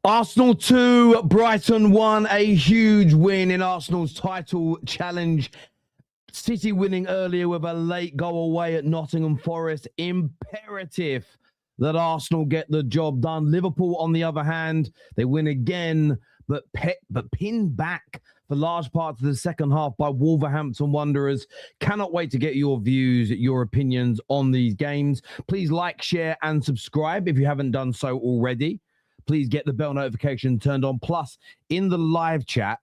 Arsenal 2, Brighton 1, a huge win in Arsenal's title challenge. City winning earlier with a late goal away at Nottingham Forest. Imperative that Arsenal get the job done. Liverpool, on the other hand, they win again, but pinned back for large parts of the second half by Wolverhampton Wanderers. Cannot wait to get your views, your opinions on these games. Please like, share, and subscribe if you haven't done so already. Please get the bell notification turned on. Plus, in the live chat,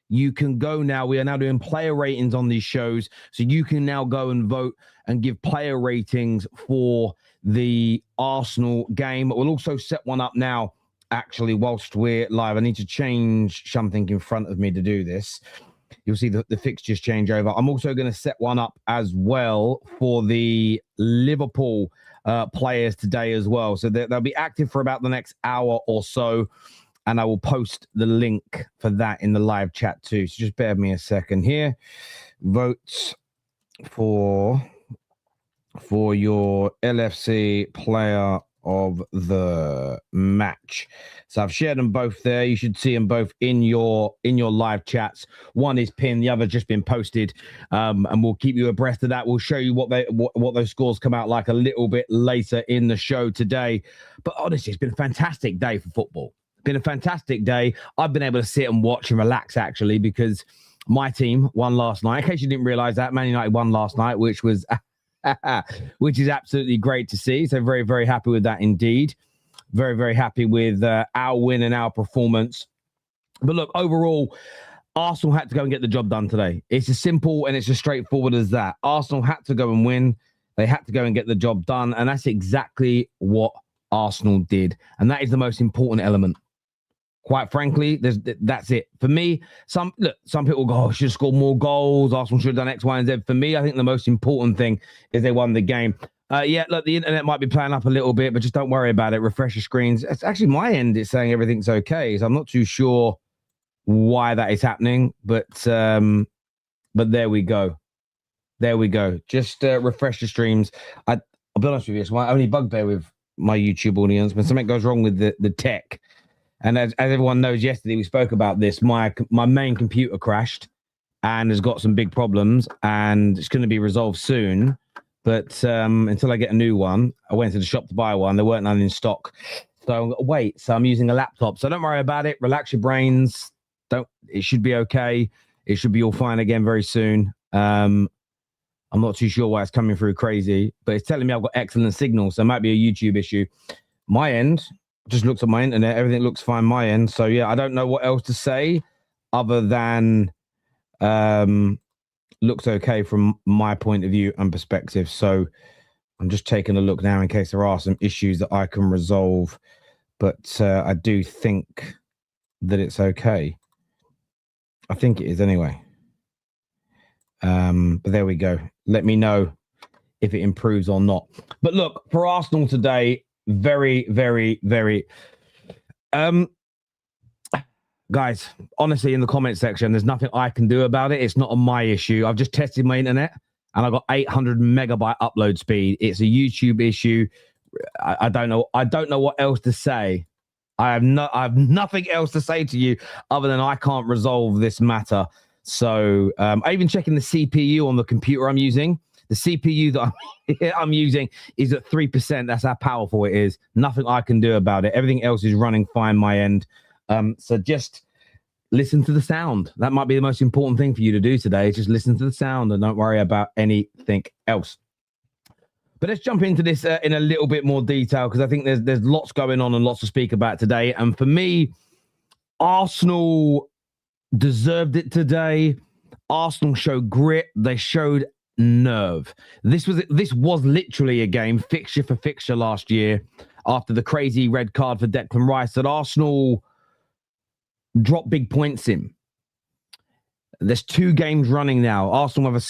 you can go now. We are now doing player ratings on these shows. So you can now go and vote and give player ratings for the Arsenal game. We'll also set one up now, actually, whilst we're live. I need to change something in front of me to do this. You'll see the fixtures change over. I'm also going to set one up as well for the Liverpool players today as well. So they'll be active for about the next hour or so. And I will post the link for that in the live chat too. So just bear with me a second here. Votes for your LFC player of the match. So I've shared them both there. You should see them both in your live chats. One is pinned, the other's just been posted, and we'll keep you abreast of that. We'll show you what those scores come out like a little bit later in the show today. But honestly, it's been a fantastic day for football. Been a fantastic day. I've been able to sit and watch and relax, actually, because my team won last night. In case you didn't realize that, Man United won last night, which is absolutely great to see. So very, very happy with that indeed. Very, very happy with our win and our performance. But look, overall, Arsenal had to go and get the job done today. It's as simple and it's as straightforward as that. Arsenal had to go and win. They had to go and get the job done. And that's exactly what Arsenal did. And that is the most important element. Quite frankly, that's it. For me, some people go, should have scored more goals. Arsenal should have done X, Y, and Z. For me, I think the most important thing is they won the game. Yeah, look, the internet might be playing up a little bit, but just don't worry about it. Refresh your screens. It's actually my end. It's saying everything's okay. So I'm not too sure why that is happening, but there we go. There we go. Just refresh your streams. I'll be honest with you. It's my only bugbear with my YouTube audience. When something goes wrong with the tech, and as everyone knows, yesterday we spoke about this. My main computer crashed and has got some big problems, and it's going to be resolved soon. But until I get a new one, I went to the shop to buy one. There weren't none in stock, so wait. So I'm using a laptop. So don't worry about it. Relax your brains. It should be okay. It should be all fine again very soon. I'm not too sure why it's coming through crazy, but it's telling me I've got excellent signal, so it might be a YouTube issue. My end. Just looked at my internet. Everything looks fine my end. So, yeah, I don't know what else to say other than looks okay from my point of view and perspective. So I'm just taking a look now in case there are some issues that I can resolve. But I do think that it's okay. I think it is anyway. But there we go. Let me know if it improves or not. But look, for Arsenal today, very, very, very guys, honestly, in the comment section, there's nothing I can do about it. It's not on my issue. I've just tested my internet and I've got 800 megabyte upload speed. It's a YouTube issue. I don't know what else to say. I have nothing else to say to you other than I can't resolve this matter. So I even checking the CPU on the computer I'm using. The CPU that I'm using is at 3%. That's how powerful it is. Nothing I can do about it. Everything else is running fine my end. So just listen to the sound. That might be the most important thing for you to do today. Just listen to the sound and don't worry about anything else. But let's jump into this in a little bit more detail because I think there's lots going on and lots to speak about today. And for me, Arsenal deserved it today. Arsenal showed grit. They showed nerve. This was literally a game fixture for fixture last year after the crazy red card for Declan Rice that Arsenal dropped big points in. There's 2 games running now. Arsenal have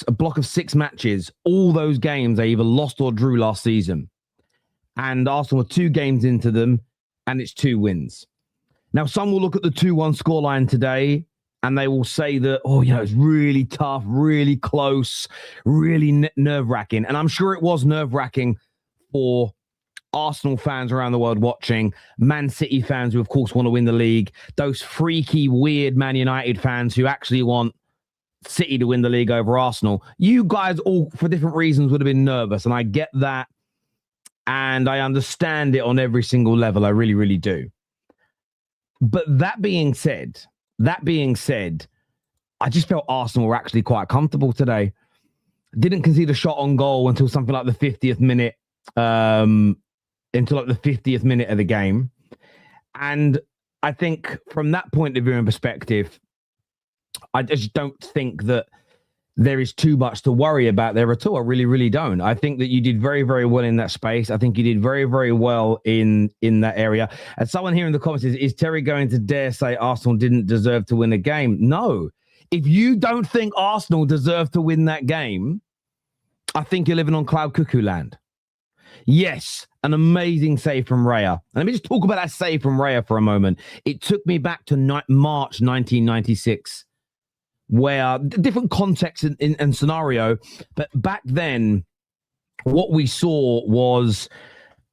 a block of 6 matches. All those games they either lost or drew last season. And Arsenal are 2 games into them and it's 2 wins. Now some will look at the 2-1 scoreline today and they will say that, it's really tough, really close, really nerve-wracking. And I'm sure it was nerve-wracking for Arsenal fans around the world watching, Man City fans who, of course, want to win the league, those freaky, weird Man United fans who actually want City to win the league over Arsenal. You guys all, for different reasons, would have been nervous, and I get that, and I understand it on every single level. I really, really do. But that being said, I just felt Arsenal were actually quite comfortable today. Didn't concede a shot on goal until something like the 50th minute, of the game. And I think from that point of view and perspective, I just don't think that there is too much to worry about there at all. I really, really don't. I think that you did very, very well in that space. I think you did very, very well in that area. And someone here in the comments is Terry going to dare say Arsenal didn't deserve to win a game? No. If you don't think Arsenal deserved to win that game, I think you're living on cloud cuckoo land. Yes, an amazing save from Raya. And let me just talk about that save from Raya for a moment. It took me back to March 1996, where different context and scenario, but back then, what we saw was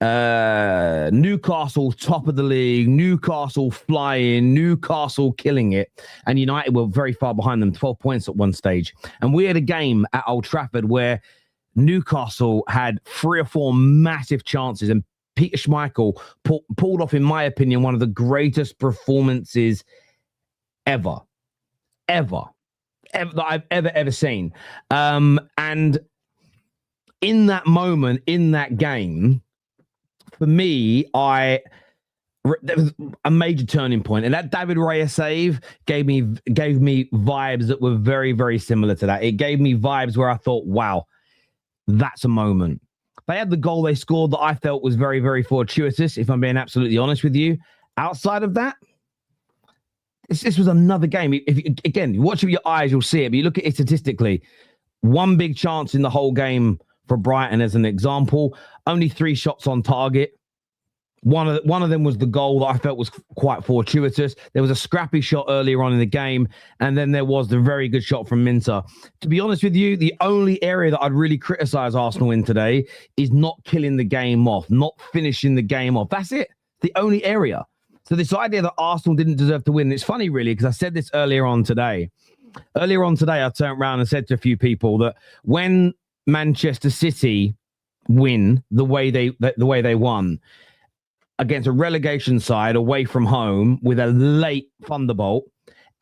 Newcastle top of the league, Newcastle flying, Newcastle killing it, and United were very far behind them, 12 points at one stage. And we had a game at Old Trafford where Newcastle had 3 or 4 massive chances, and Peter Schmeichel pulled off, in my opinion, one of the greatest performances ever that I've ever seen. And in that moment, in that game, for me, there was a major turning point, and that David Raya save gave me vibes that were very, very similar to that. It gave me vibes where I thought, wow, that's a moment. They had the goal they scored that I felt was very, very fortuitous, if I'm being absolutely honest with you. Outside of that, this was another game. If again, you watch it with your eyes, you'll see it. But you look at it statistically, one big chance in the whole game for Brighton as an example, only 3 shots on target. One of them was the goal that I felt was quite fortuitous. There was a scrappy shot earlier on in the game, and then there was the very good shot from Minter. To be honest with you, the only area that I'd really criticize Arsenal in today is not killing the game off, not finishing the game off. That's it. The only area. So this idea that Arsenal didn't deserve to win, it's funny, really, because I said this earlier on today. Earlier on today, I turned around and said to a few people that when Manchester City win the way they won against a relegation side away from home with a late thunderbolt,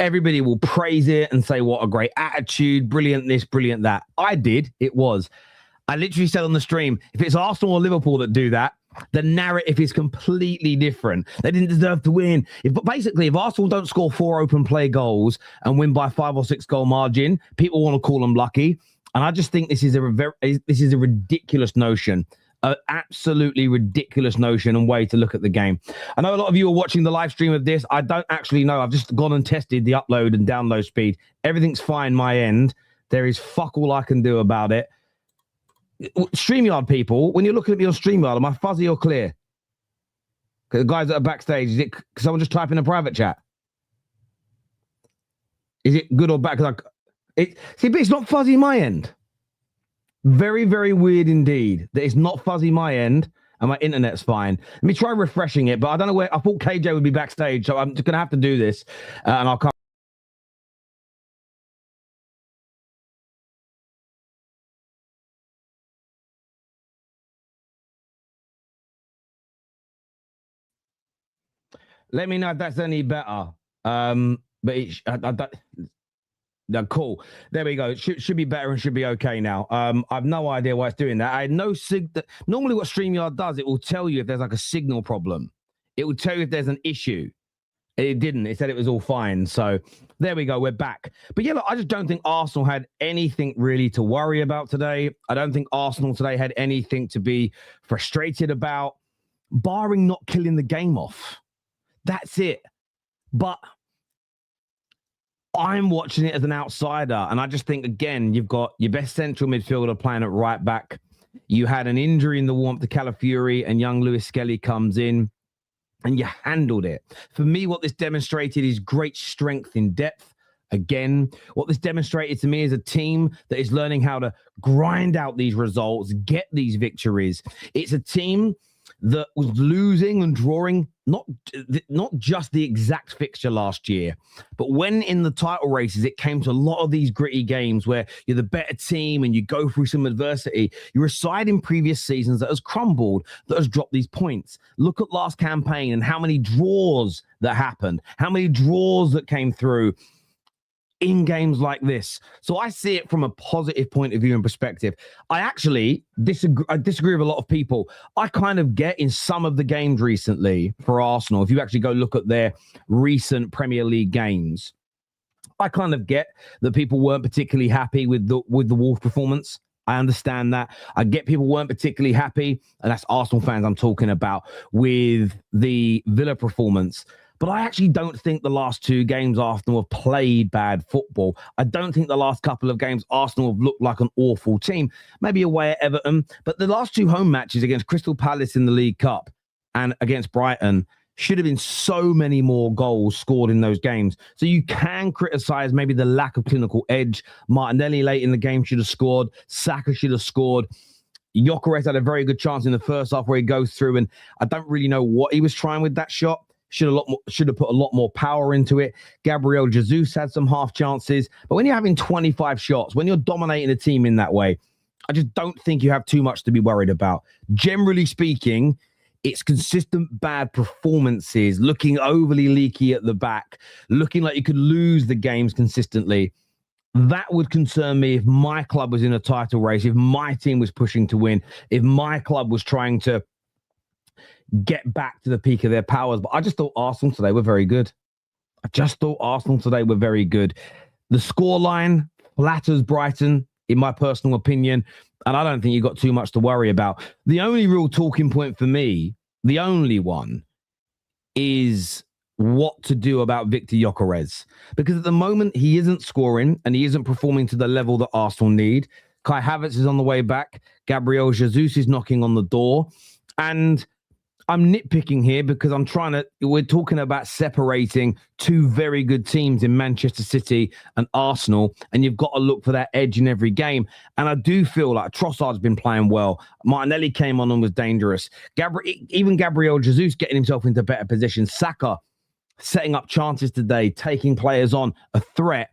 everybody will praise it and say, what a great attitude, brilliant this, brilliant that. I did. It was. I literally said on the stream, if it's Arsenal or Liverpool that do that, the narrative is completely different. They didn't deserve to win. If Arsenal don't score 4 open play goals and win by 5 or 6 goal margin, people want to call them lucky. And I just think this is a ridiculous notion. An absolutely ridiculous notion and way to look at the game. I know a lot of you are watching the live stream of this. I don't actually know. I've just gone and tested the upload and download speed. Everything's fine my end. There is fuck all I can do about it. StreamYard people, when you're looking at me on StreamYard, am I fuzzy or clear? The guys that are backstage, is it someone just type in a private chat? Is it good or bad? But it's not fuzzy my end. Very, very weird indeed that it's not fuzzy my end and my internet's fine. Let me try refreshing it, but I don't know where. I thought KJ would be backstage, so I'm just going to have to do this, and I'll come. Let me know if that's any better. No, cool. There we go. Should be better and should be okay now. I've no idea why it's doing that. I had no normally what StreamYard does, it will tell you if there's like a signal problem. It will tell you if there's an issue. It didn't. It said it was all fine. So there we go. We're back. But yeah, look, I just don't think Arsenal had anything really to worry about today. I don't think Arsenal today had anything to be frustrated about, barring not killing the game off. That's it. But I'm watching it as an outsider, and I just think, again, you've got your best central midfielder playing at right back. You had an injury in the warm-up to Calafiori, and young Lewis Skelly comes in, and you handled it. For me, what this demonstrated is great strength in depth. Again, what this demonstrated to me is a team that is learning how to grind out these results, get these victories. It's a team that was losing and drawing, not just the exact fixture last year, but when in the title races, it came to a lot of these gritty games where you're the better team and you go through some adversity. You're a side in previous seasons that has crumbled, that has dropped these points. Look at last campaign and how many draws that happened, how many draws that came through in games like this. So I see it from a positive point of view and perspective. I actually disagree with a lot of people. I kind of get in some of the games recently for Arsenal, if you actually go look at their recent Premier League games, I kind of get that people weren't particularly happy with the Wolves performance. I understand that. I get people weren't particularly happy, and that's Arsenal fans I'm talking about, with the Villa performance. But I actually don't think the last two games Arsenal have played bad football. I don't think the last couple of games Arsenal have looked like an awful team. Maybe away at Everton. But the last two home matches against Crystal Palace in the League Cup and against Brighton should have been so many more goals scored in those games. So you can criticize maybe the lack of clinical edge. Martinelli late in the game should have scored. Saka should have scored. Gyokeres had a very good chance in the first half where he goes through, and I don't really know what he was trying with that shot. Should have put a lot more power into it. Gabriel Jesus had some half chances. But when you're having 25 shots, when you're dominating a team in that way, I just don't think you have too much to be worried about. Generally speaking, it's consistent bad performances, looking overly leaky at the back, looking like you could lose the games consistently. That would concern me if my club was in a title race, if my team was pushing to win, if my club was trying to get back to the peak of their powers. But I just thought Arsenal today were very good. The scoreline flatters Brighton, in my personal opinion, and I don't think you've got too much to worry about. The only real talking point for me, the only one, is what to do about Victor Gyokeres. Because at the moment, he isn't scoring and he isn't performing to the level that Arsenal need. Kai Havertz is on the way back. Gabriel Jesus is knocking on the door. And I'm nitpicking here because we're talking about separating two very good teams in Manchester City and Arsenal, and you've got to look for that edge in every game. And I do feel like Trossard's been playing well. Martinelli came on and was dangerous. Even Gabriel Jesus getting himself into better positions. Saka setting up chances today, taking players on, a threat.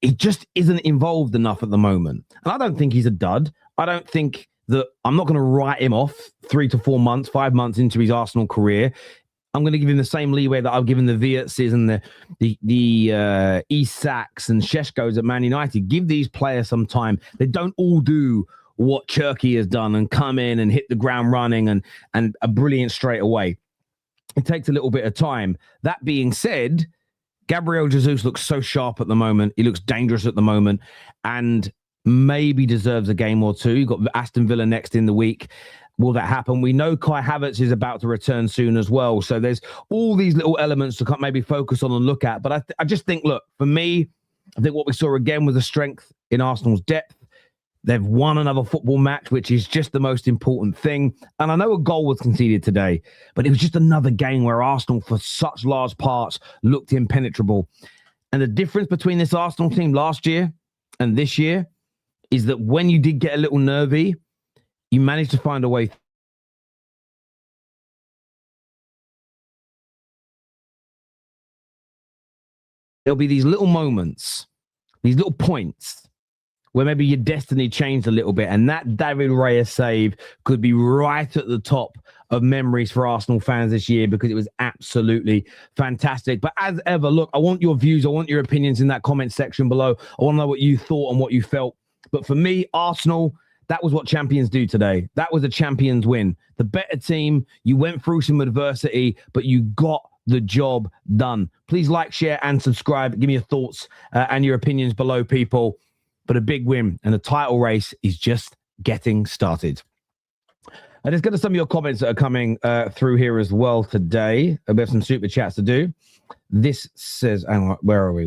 He just isn't involved enough at the moment. And I don't think he's a dud. I don't think that I'm not going to write him off 3 to 4 months, 5 months into his Arsenal career. I'm going to give him the same leeway that I've given the Viertzes and the Isaks and Šeškos at Man United. Give these players some time. They don't all do what Cherki has done and come in and hit the ground running and are brilliant straight away. It takes a little bit of time. That being said, Gabriel Jesus looks so sharp at the moment. He looks dangerous at the moment, and maybe deserves a game or two. You've got Aston Villa next in the week. Will that happen? We know Kai Havertz is about to return soon as well. So there's all these little elements to maybe focus on and look at. But I just think, look, for me, I think what we saw again was a strength in Arsenal's depth. They've won another football match, which is just the most important thing. And I know a goal was conceded today, but it was just another game where Arsenal, for such large parts, looked impenetrable. And the difference between this Arsenal team last year and this year is that when you did get a little nervy, you managed to find a way. There'll be these little moments, these little points where maybe your destiny changed a little bit. And that David Raya save could be right at the top of memories for Arsenal fans this year because it was absolutely fantastic. But as ever, look, I want your views. I want your opinions in that comment section below. I want to know what you thought and what you felt. But for me, Arsenal, that was what champions do today. That was a champions win. The better team, you went through some adversity, but you got the job done. Please like, share, and subscribe. Give me your thoughts and your opinions below, people. But a big win, and the title race is just getting started. And let's get to some of your comments that are coming through here as well today. We have some super chats to do. This says, where are we?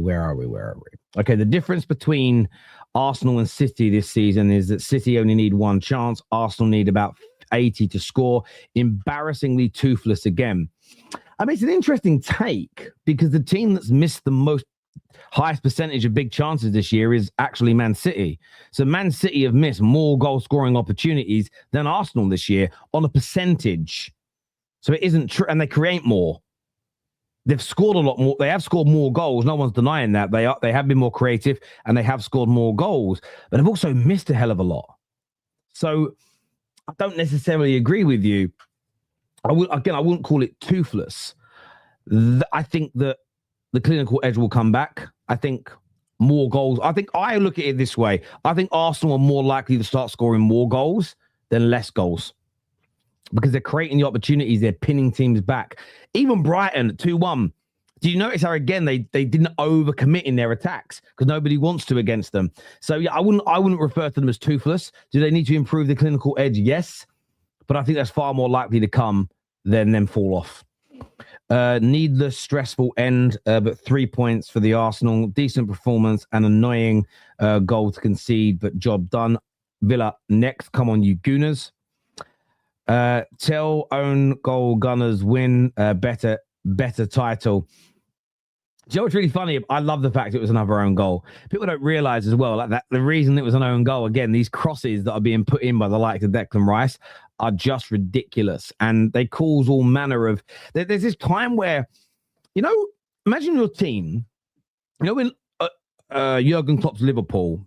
Okay, the difference between Arsenal and City this season is that City only need one chance. Arsenal need about 80 to score. Embarrassingly toothless again. I mean, it's an interesting take because the team that's missed the highest percentage of big chances this year is actually Man City. So Man City have missed more goal scoring opportunities than Arsenal this year on a percentage. So it isn't true. And they create more. They've scored a lot more. They have scored more goals. No one's denying that. They have been more creative and they have scored more goals, but they've also missed a hell of a lot. So I don't necessarily agree with you. I wouldn't call it toothless. I think that the clinical edge will come back. I think more goals. I look at it this way. I think Arsenal are more likely to start scoring more goals than less goals because they're creating the opportunities. They're pinning teams back. Even Brighton 2-1. Do you notice how again they didn't overcommit in their attacks because nobody wants to against them? So yeah, I wouldn't refer to them as toothless. Do they need to improve the clinical edge? Yes, but I think that's far more likely to come than them fall off. Needless, stressful end, but 3 points for the Arsenal. Decent performance, an annoying goal to concede, but job done. Villa next. Come on, you Gooners. Tell own goal Gunners win. Better title. Do you know what's really funny? I love the fact it was another own goal. People don't realize as well, like that the reason it was an own goal, again, these crosses that are being put in by the likes of Declan Rice are just ridiculous. And they cause all manner of... There's this time where, imagine your team, when Jurgen Klopp's Liverpool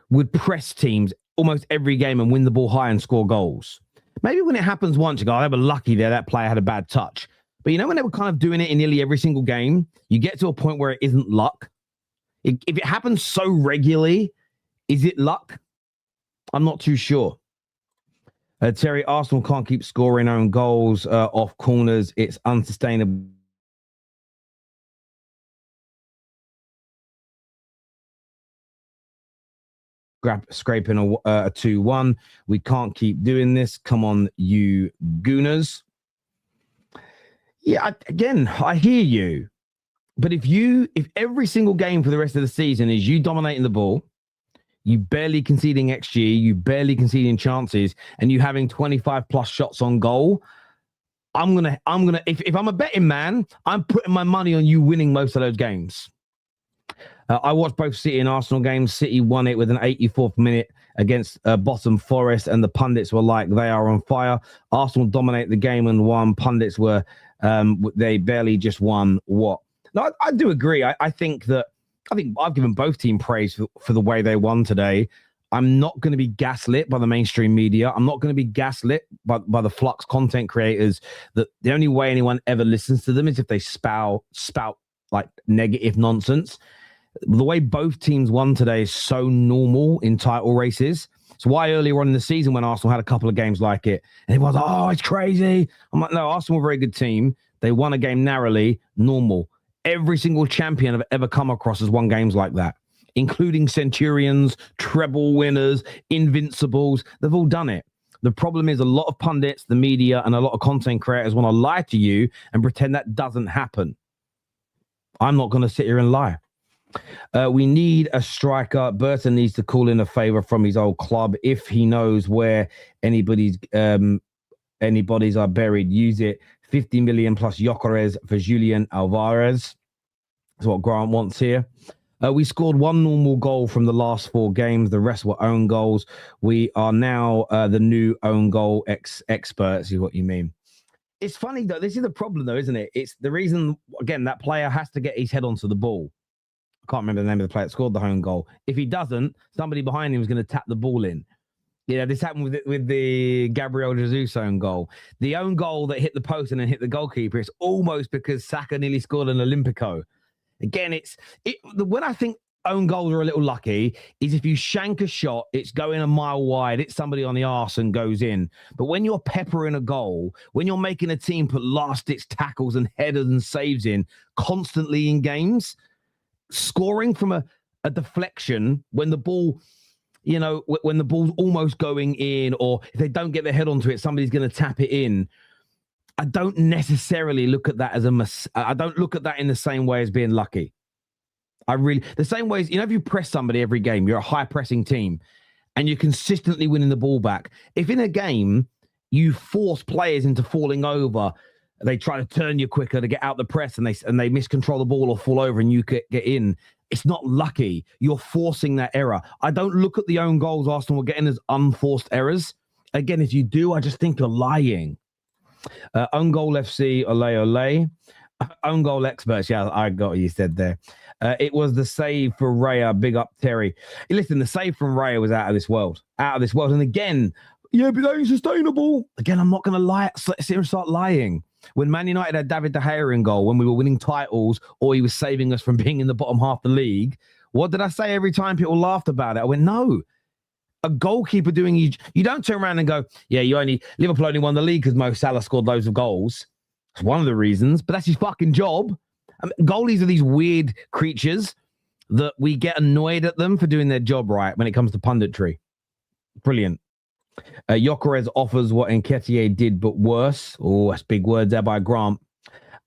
would press teams almost every game and win the ball high and score goals. Maybe when it happens once, you go, they were lucky there, that player had a bad touch. But when they were kind of doing it in nearly every single game, you get to a point where it isn't luck. If it happens so regularly, is it luck? I'm not too sure. Terry, Arsenal can't keep scoring own goals off corners. It's unsustainable. Scraping a 2-1. We can't keep doing this. Come on, you Gooners. Yeah, I hear you. But if every single game for the rest of the season is you dominating the ball, you barely conceding XG, you barely conceding chances, and you having 25 plus shots on goal, I'm gonna if I'm a betting man, I'm putting my money on you winning most of those games. I watched both City and Arsenal games. City won it with an 84th minute against bottom Forest, and the pundits were like, they are on fire. Arsenal dominate the game and won. Pundits were, they barely just won what? No, I do agree. I think I've given both team praise for the way they won today. I'm not going to be gaslit by the mainstream media. I'm not going to be gaslit by the flux content creators that the only way anyone ever listens to them is if they spout like negative nonsense. The way both teams won today is so normal in title races. So why earlier on in the season when Arsenal had a couple of games like it, and everyone's like, oh, it's crazy. I'm like, no, Arsenal were a very good team. They won a game narrowly, normal. Every single champion I've ever come across has won games like that, including Centurions, treble winners, Invincibles. They've all done it. The problem is a lot of pundits, the media, and a lot of content creators want to lie to you and pretend that doesn't happen. I'm not going to sit here and lie. We need a striker. Burton needs to call in a favor from his old club. If he knows where anybody's are buried, use it. 50 million plus Gyokeres for Julian Alvarez. That's what Grant wants here. We scored one normal goal from the last 4 games. The rest were own goals. We are now the new own goal experts, is what you mean. It's funny, though. This is the problem, though, isn't it? It's the reason, again, that player has to get his head onto the ball. I can't remember the name of the player that scored the home goal. If he doesn't, somebody behind him is going to tap the ball in. Yeah, this happened with the Gabriel Jesus own goal. The own goal that hit the post and then hit the goalkeeper, it's almost because Saka nearly scored an Olympico. Again, when I think own goals are a little lucky is if you shank a shot, it's going a mile wide, it's somebody on the arse and goes in. But when you're peppering a goal, when you're making a team put last-ditch tackles and headers and saves in constantly in games, scoring from a deflection when the ball, when the ball's almost going in, or if they don't get their head onto it, somebody's going to tap it in. I don't necessarily look at that as I don't look at that in the same way as being lucky. The same way as, if you press somebody every game, you're a high pressing team and you're consistently winning the ball back. If in a game you force players into falling over, they try to turn you quicker to get out the press and they miscontrol the ball or fall over and you get in. It's not lucky. You're forcing that error. I don't look at the own goals Arsenal were getting as unforced errors. Again, if you do, I just think you're lying. Own goal FC, ole ole. Own goal experts. Yeah, I got what you said there. It was the save for Raya. Big up, Terry. Hey, listen, the save from Raya was out of this world. Out of this world. And again, yeah, but that ain't sustainable. Again, I'm not going to lie. Sit here and start lying. When Man United had David De Gea in goal, when we were winning titles, or he was saving us from being in the bottom half of the league, what did I say every time people laughed about it? I went, no. A goalkeeper doing you don't turn around and go, yeah, Liverpool only won the league because Mo Salah scored loads of goals. It's one of the reasons, but that's his fucking job. I mean, goalies are these weird creatures that we get annoyed at them for doing their job right when it comes to punditry. Brilliant. Gyokeres offers what Nketiah did, but worse. Oh, that's big words there by Grant.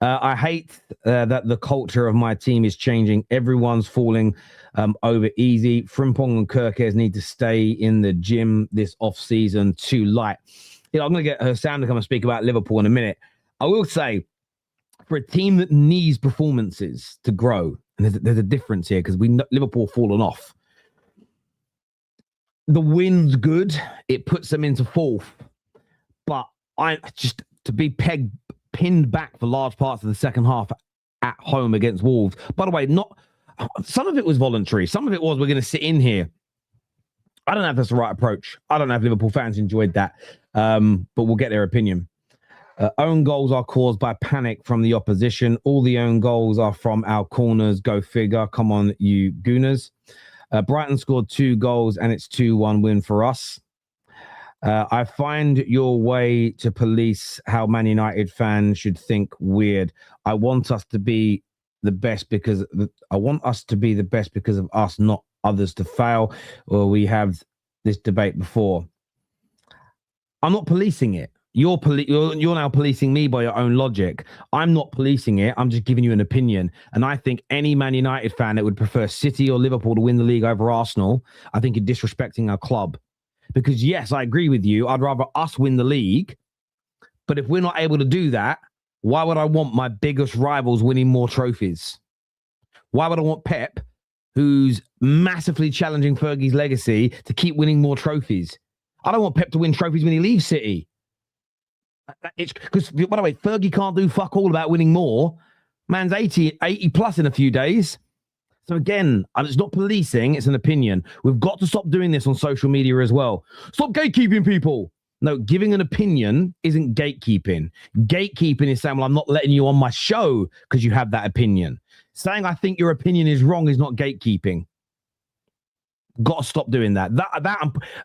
I hate that the culture of my team is changing. Everyone's falling over easy. Frimpong and Gyokeres need to stay in the gym this off-season. Too light. I'm going to get Husam to come and speak about Liverpool in a minute. I will say, for a team that needs performances to grow, and there's a difference here because Liverpool have fallen off. The win's good. It puts them into fourth. But to be pinned back for large parts of the second half at home against Wolves. By the way, some of it was voluntary. Some of it was we're going to sit in here. I don't know if that's the right approach. I don't know if Liverpool fans enjoyed that. But we'll get their opinion. Own goals are caused by panic from the opposition. All the own goals are from our corners. Go figure. Come on, you gooners. Brighton scored 2 goals and it's 2-1 win for us. I find your way to police how Man United fans should think weird. I want us to be the best because of us, not others to fail. Or we have this debate before. I'm not policing it. You're now policing me by your own logic. I'm not policing it. I'm just giving you an opinion. And I think any Man United fan that would prefer City or Liverpool to win the league over Arsenal, I think you're disrespecting our club. Because yes, I agree with you. I'd rather us win the league. But if we're not able to do that, why would I want my biggest rivals winning more trophies? Why would I want Pep, who's massively challenging Fergie's legacy, to keep winning more trophies? I don't want Pep to win trophies when he leaves City. It's because, by the way, Fergie can't do fuck all about winning more. Man's 80 plus in a few days. So again, it's not policing, it's an opinion. We've got to stop doing this on social media as well. Stop gatekeeping people. No, giving an opinion isn't gatekeeping. Gatekeeping is saying, well, I'm not letting you on my show because you have that opinion. Saying I think your opinion is wrong is not gatekeeping. Got to stop doing that.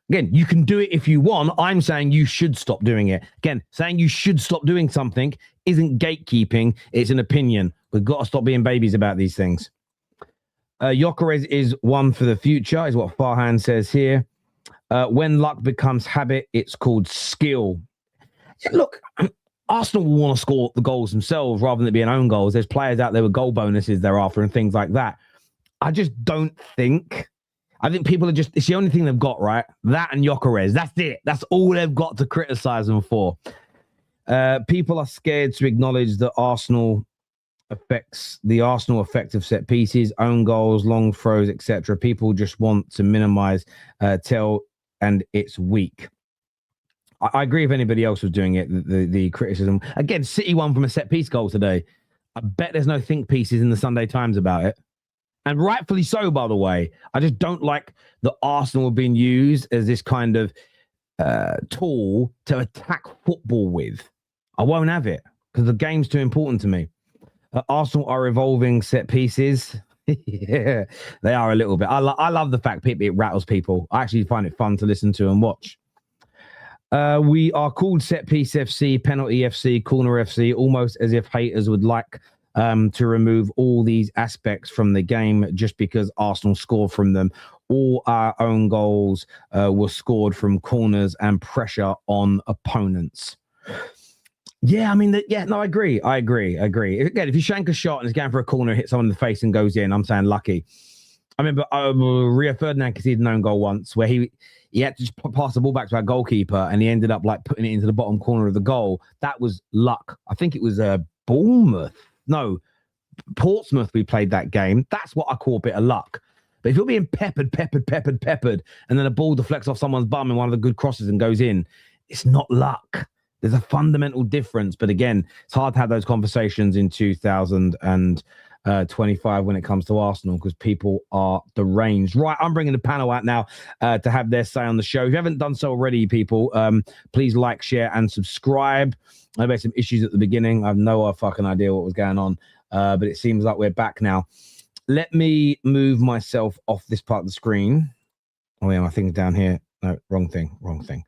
Again, you can do it if you want. I'm saying you should stop doing it. Again, saying you should stop doing something isn't gatekeeping. It's an opinion. We've got to stop being babies about these things. Gyokeres is one for the future, is what Farhan says here. When luck becomes habit, it's called skill. Look, Arsenal will want to score the goals themselves rather than it being own goals. There's players out there with goal bonuses thereafter and things like that. I just don't think... I think people it's the only thing they've got, right? That and Gyokeres. That's it. That's all they've got to criticize them for. People are scared to acknowledge that the Arsenal effect of set pieces, own goals, long throws, etc. People just want to minimize and it's weak. I agree if anybody else was doing it, the criticism. Again, City won from a set piece goal today. I bet there's no think pieces in the Sunday Times about it. And rightfully so, by the way. I just don't like that Arsenal being used as this kind of tool to attack football with. I won't have it because the game's too important to me. Arsenal are evolving set pieces. Yeah, they are a little bit. I love the fact it rattles people. I actually find it fun to listen to and watch. We are called set piece FC, penalty FC, corner FC, almost as if haters would like to remove all these aspects from the game just because Arsenal scored from them. All our own goals were scored from corners and pressure on opponents. Yeah, I mean, I agree. Again, if you shank a shot and it's going for a corner, hit someone in the face and goes in, I'm saying lucky. I remember Rio Ferdinand conceded an own goal once where he had to just pass the ball back to our goalkeeper and he ended up like putting it into the bottom corner of the goal. That was luck. I think it was Portsmouth we played that game. That's what I call a bit of luck. But if you're being peppered, and then a ball deflects off someone's bum in one of the good crosses and goes in, it's not luck. There's a fundamental difference. But again, it's hard to have those conversations in 2025 when it comes to Arsenal because people are deranged. Right, I'm bringing the panel out now to have their say on the show. If you haven't done so already, people, please like, share, and subscribe. I had some issues at the beginning. I have no fucking idea what was going on, but it seems like we're back now. Let me move myself off this part of the screen. Oh yeah, my thing's down here. No, wrong thing.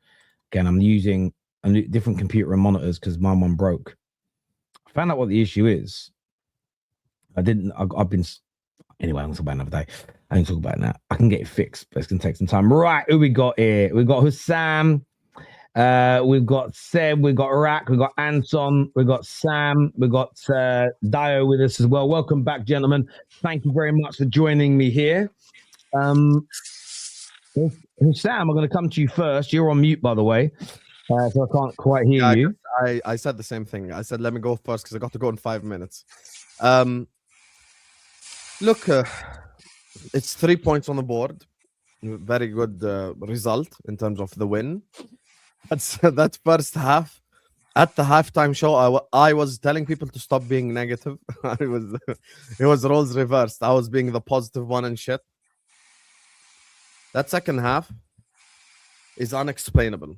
Again, I'm using a different computer and monitors because my one broke. I found out what the issue is. I've been anyway. I'm talk about another day. I can talk about it now. I can get it fixed, but it's gonna take some time. Right, who we got here? We've got Husam. We've got Seb. We've got Rak. We've got Anton. We've got Sam. We've got Dayo with us as well. Welcome back, gentlemen. Thank you very much for joining me here. Sam, I'm going to come to you first. You're on mute, by the way, so I can't quite hear you. I said the same thing. I said, let me go first because I got to go in 5 minutes. Look, it's 3 points on the board. Very good result in terms of the win. That first half. At the halftime show, I was telling people to stop being negative. It was roles reversed. I was being the positive one and shit. That second half is unexplainable.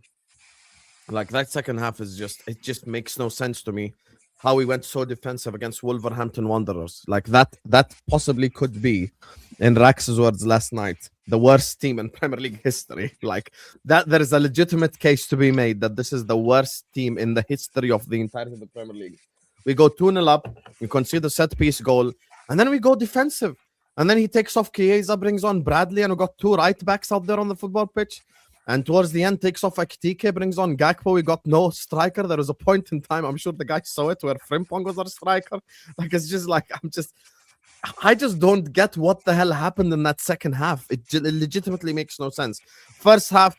Like that second half is it just makes no sense to me how we went so defensive against Wolverhampton Wanderers. Like that possibly could be, in Rax's words last night, the worst team in Premier League history. Like that, there is a legitimate case to be made that this is the worst team in the history of the entirety of the Premier League. We go 2-0 up, we concede a set piece goal, and then we go defensive. And then he takes off Chiesa, brings on Bradley, and we got 2 right backs out there on the football pitch. And towards the end, takes off Ekitike, brings on Gakpo. We got no striker. There was a point in time, I'm sure the guy saw it, where Frimpong was our striker. Like, it's just like, I just don't get what the hell happened in that second half. It legitimately makes no sense. First half,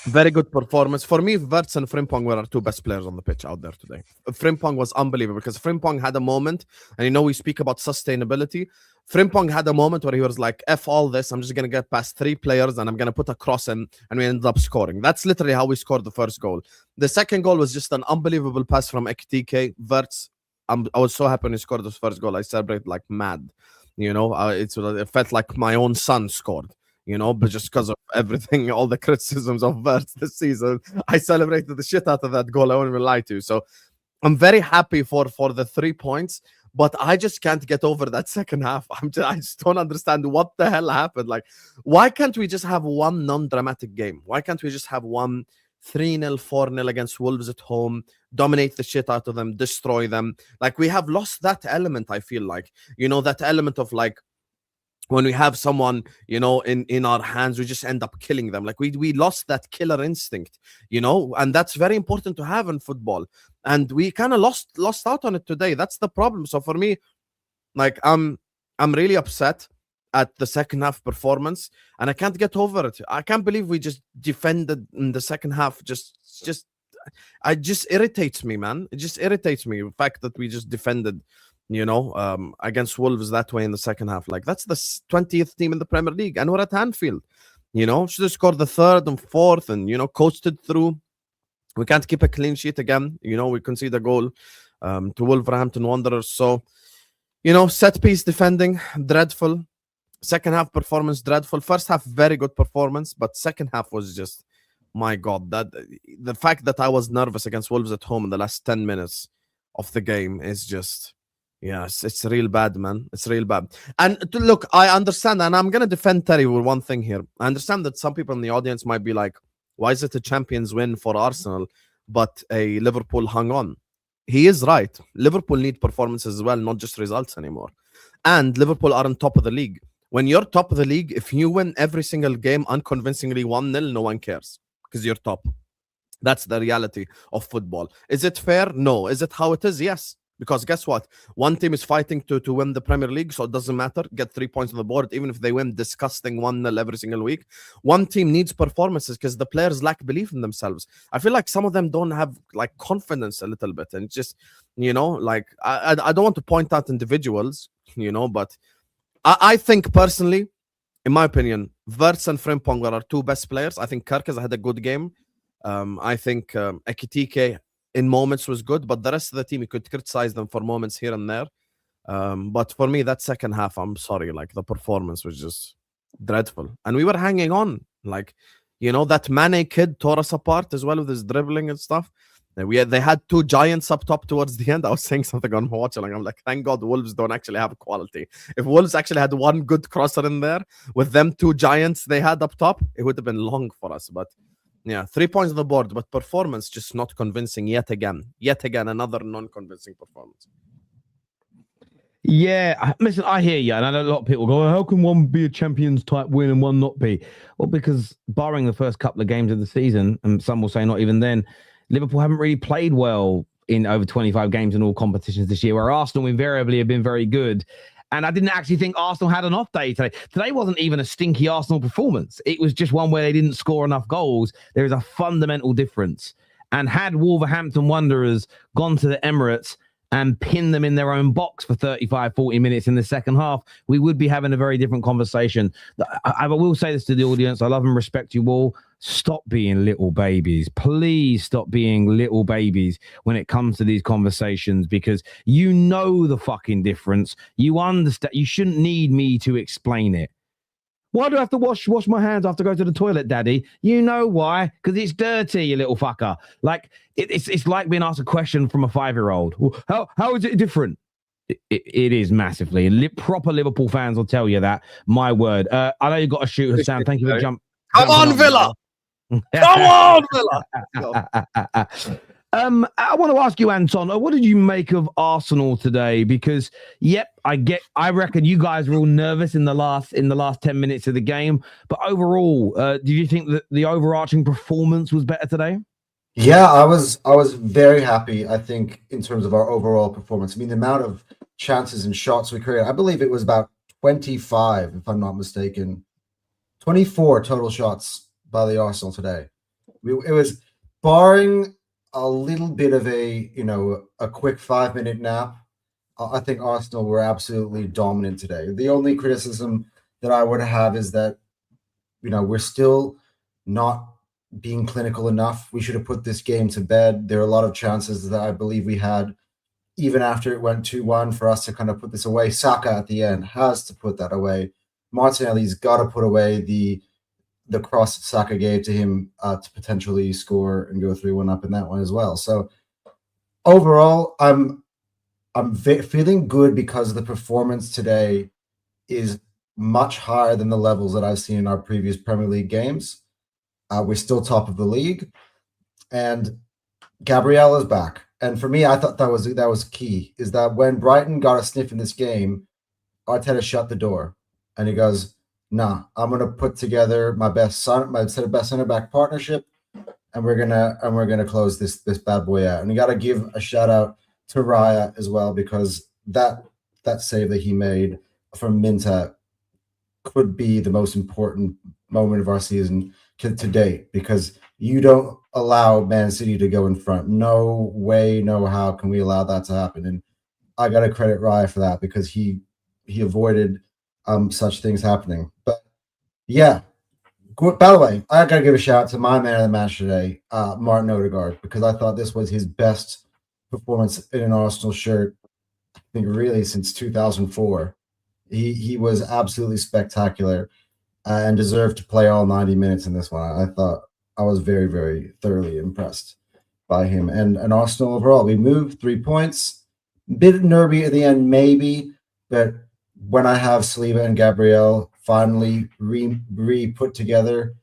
very good performance. For me, Wirtz and Frimpong were our 2 best players on the pitch out there today. Frimpong was unbelievable because Frimpong had a moment, and we speak about sustainability. Frimpong had a moment where he was like, F all this, I'm just going to get past 3 players and I'm going to put a cross in, and we ended up scoring. That's literally how we scored the first goal. The second goal was just an unbelievable pass from Ekitike. Wirtz, I was so happy when he scored this first goal. I celebrated like mad. It felt like my own son scored. But just because of everything, all the criticisms of Wirtz this season, I celebrated the shit out of that goal. I won't even lie to you. So I'm very happy for the 3 points, but I just can't get over that second half. I just don't understand what the hell happened. Like, why can't we just have one non-dramatic game? Why can't we just have one 3-0, 4-0 against Wolves at home, dominate the shit out of them, destroy them? Like, we have lost that element, I feel like. That element of like, when we have someone, in our hands, we just end up killing them. Like we lost that killer instinct, and that's very important to have in football. And we kind of lost out on it today. That's the problem. So for me, like I'm really upset at the second half performance, and I can't get over it. I can't believe we just defended in the second half. It just irritates me, man. It just irritates me, the fact that we just defended against Wolves that way in the second half. Like, that's the 20th team in the Premier League, and we're at Anfield. Should have scored the 3rd and 4th and, coasted through. We can't keep a clean sheet again. We concede a goal to Wolverhampton Wanderers. So, set piece defending, dreadful. Second half performance, dreadful. First half, very good performance, but second half was just, my God, that the fact that I was nervous against Wolves at home in the last 10 minutes of the game is just... Yes, it's real bad, man. It's real bad. And look, I understand, and I'm going to defend Terry with one thing here. I understand that some people in the audience might be like, why is it a Champions win for Arsenal, but a Liverpool hung on? He is right. Liverpool need performances as well, not just results anymore. And Liverpool are on top of the league. When you're top of the league, if you win every single game unconvincingly 1-0, no one cares because you're top. That's the reality of football. Is it fair? No. Is it how it is? Yes. Because guess what? One team is fighting to win the Premier League, so it doesn't matter. Get 3 points on the board, even if they win disgusting 1-0 every single week. One team needs performances because the players lack belief in themselves. I feel like some of them don't have like confidence a little bit. And just, like I don't want to point out individuals, but I think personally, in my opinion, Wirtz and Frimpong were our 2 best players. I think Gyokeres had a good game. I think Ekitike in moments was good, but the rest of the team, you could criticize them for moments here and there. But for me, that second half, I'm sorry, like the performance was just dreadful. And we were hanging on. Like, that Mane kid tore us apart as well with his dribbling and stuff. They had two giants up top towards the end. I was saying something on watching. I'm like, thank God Wolves don't actually have quality. If Wolves actually had one good crosser in there with them two giants they had up top, it would have been long for us. But yeah, 3 points on the board, but performance just not convincing yet again. Yet again, another non-convincing performance. Yeah, listen, I hear you, and I know a lot of people go, how can one be a Champions type win and one not be? Well, because barring the first couple of games of the season, and some will say not even then, Liverpool haven't really played well in over 25 games in all competitions this year, where Arsenal invariably have been very good. And I didn't actually think Arsenal had an off day today. Today wasn't even a stinky Arsenal performance. It was just one where they didn't score enough goals. There is a fundamental difference. And had Wolverhampton Wanderers gone to the Emirates and pinned them in their own box for 35, 40 minutes in the second half, we would be having a very different conversation. I will say this to the audience. I love and respect you all. Stop being little babies. Please stop being little babies when it comes to these conversations, because you know the fucking difference. You understand. You shouldn't need me to explain it. Why do I have to wash my hands after I go to the toilet, Daddy? You know why? Because it's dirty, you little fucker. Like, it's like being asked a question from a 5-year-old. How is it different? It is massively. Proper Liverpool fans will tell you that. My word. I know you've got to shoot, Husam. Thank you for jumping. Come on, Villa! Come on, Villa! I want to ask you, Anton, what did you make of Arsenal today? Because, I reckon you guys were all nervous in the last 10 minutes of the game. But overall, did you think that the overarching performance was better today? Yeah, I was very happy, I think, in terms of our overall performance. I mean, the amount of chances and shots we created, I believe it was about 25, if I'm not mistaken. 24 total shots by the Arsenal today. It was barring a little bit of a quick 5-minute nap. I think Arsenal were absolutely dominant today. The only criticism that I would have is that, we're still not being clinical enough. We should have put this game to bed. There are a lot of chances that I believe we had, even after it went 2-1, for us to kind of put this away. Saka at the end has to put that away. Martinelli's got to put away the cross Saka gave to him to potentially score and go 3-1 up in that one as well. So overall, I'm feeling good because the performance today is much higher than the levels that I've seen in our previous Premier League games. We're still top of the league, and Gabriel is back. And for me, I thought that was key, is that when Brighton got a sniff in this game, Arteta shut the door and he goes, nah, I'm gonna put together my best center back partnership, and we're gonna close this bad boy out. And you gotta give a shout out to Raya as well, because that save that he made from Minta could be the most important moment of our season to date, because you don't allow Man City to go in front. No way, no how can we allow that to happen. And I gotta credit Raya for that, because he avoided such things happening. But yeah, by the way, I gotta give a shout out to my man of the match today, Martin Odegaard, because I thought this was his best performance in an Arsenal shirt, I think really since 2004. He was absolutely spectacular and deserved to play all 90 minutes in this one. I thought I was very, very thoroughly impressed by him. And Arsenal overall, we moved 3 points. Bit nervy at the end, maybe, but when I have Saliba and Gabriel finally put together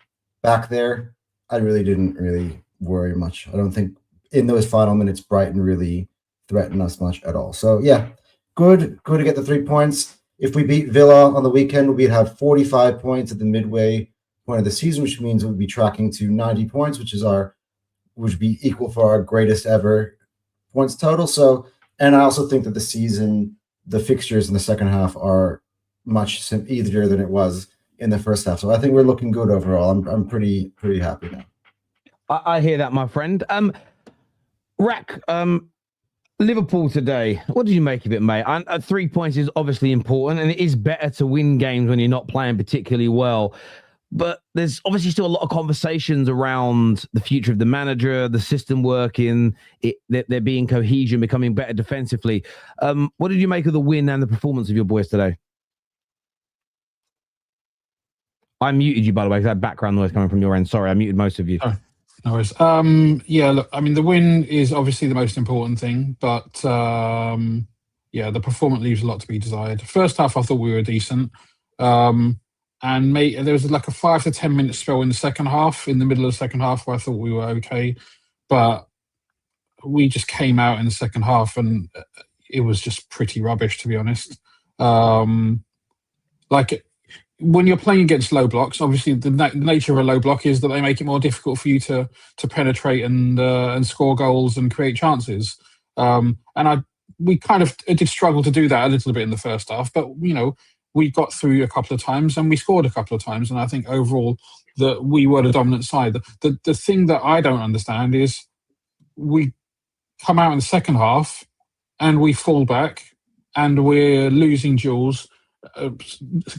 back there, I really didn't worry much. I don't think in those final minutes Brighton really threatened us much at all. So yeah, good to get the 3 points. If we beat Villa on the weekend, we'd have 45 points at the midway point of the season, which means we'd be tracking to 90 points, which would be equal for our greatest ever points total. So, and I also think that the fixtures in the second half are much easier than it was in the first half. So I think we're looking good overall. I'm pretty happy now. I hear that, my friend. Rack, Liverpool today, what did you make of it, mate? 3 points is obviously important, and it is better to win games when you're not playing particularly well. But there's obviously still a lot of conversations around the future of the manager, the system working, there being cohesion, becoming better defensively. What did you make of the win and the performance of your boys today? I muted you, by the way, because I had background noise coming from your end. Sorry, I muted most of you. Oh, no worries. Yeah, look, I mean, the win is obviously the most important thing, but yeah, the performance leaves a lot to be desired. First half, I thought we were decent. And there was like a 5 to 10 minute spell in the second half, in the middle of the second half, where I thought we were okay. But we just came out in the second half and it was just pretty rubbish, to be honest. Like, when you're playing against low blocks, obviously the nature of a low block is that they make it more difficult for you to penetrate and score goals and create chances. We kind of did struggle to do that a little bit in the first half, but we got through a couple of times and we scored a couple of times. And I think overall that we were the dominant side. The thing that I don't understand is we come out in the second half and we fall back and we're losing duels.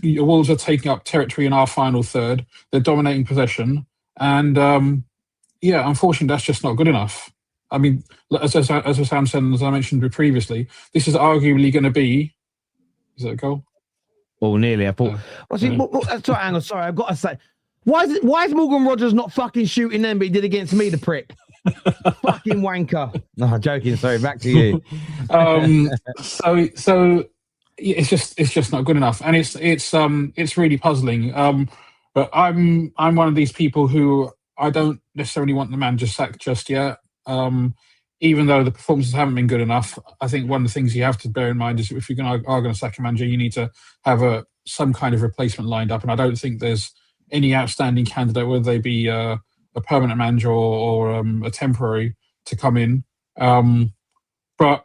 Wolves are taking up territory in our final third. They're dominating possession. And unfortunately, that's just not good enough. I mean, as Sam said, and as I mentioned previously, this is arguably going to be... Is that a goal? Oh, nearly. I thought. Sorry, hang on. Sorry, I've got to say, why is Morgan Rogers not fucking shooting them, but he did against me, the prick? Fucking wanker. No, joking. Sorry, back to you. So it's just not good enough, and it's really puzzling. But I'm one of these people who I don't necessarily want the manager sacked just yet. Even though the performances haven't been good enough, I think one of the things you have to bear in mind is if you're going to sack a manager, you need to have some kind of replacement lined up. And I don't think there's any outstanding candidate, whether they be a permanent manager or a temporary, to come in. But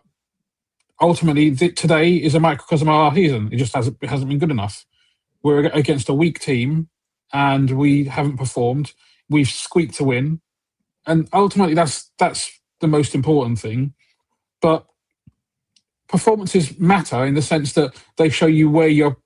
ultimately, today is a microcosm of our season. It just hasn't been good enough. We're against a weak team, and we haven't performed. We've squeaked to win, and ultimately, that's the most important thing. But performances matter in the sense that they show you where you're,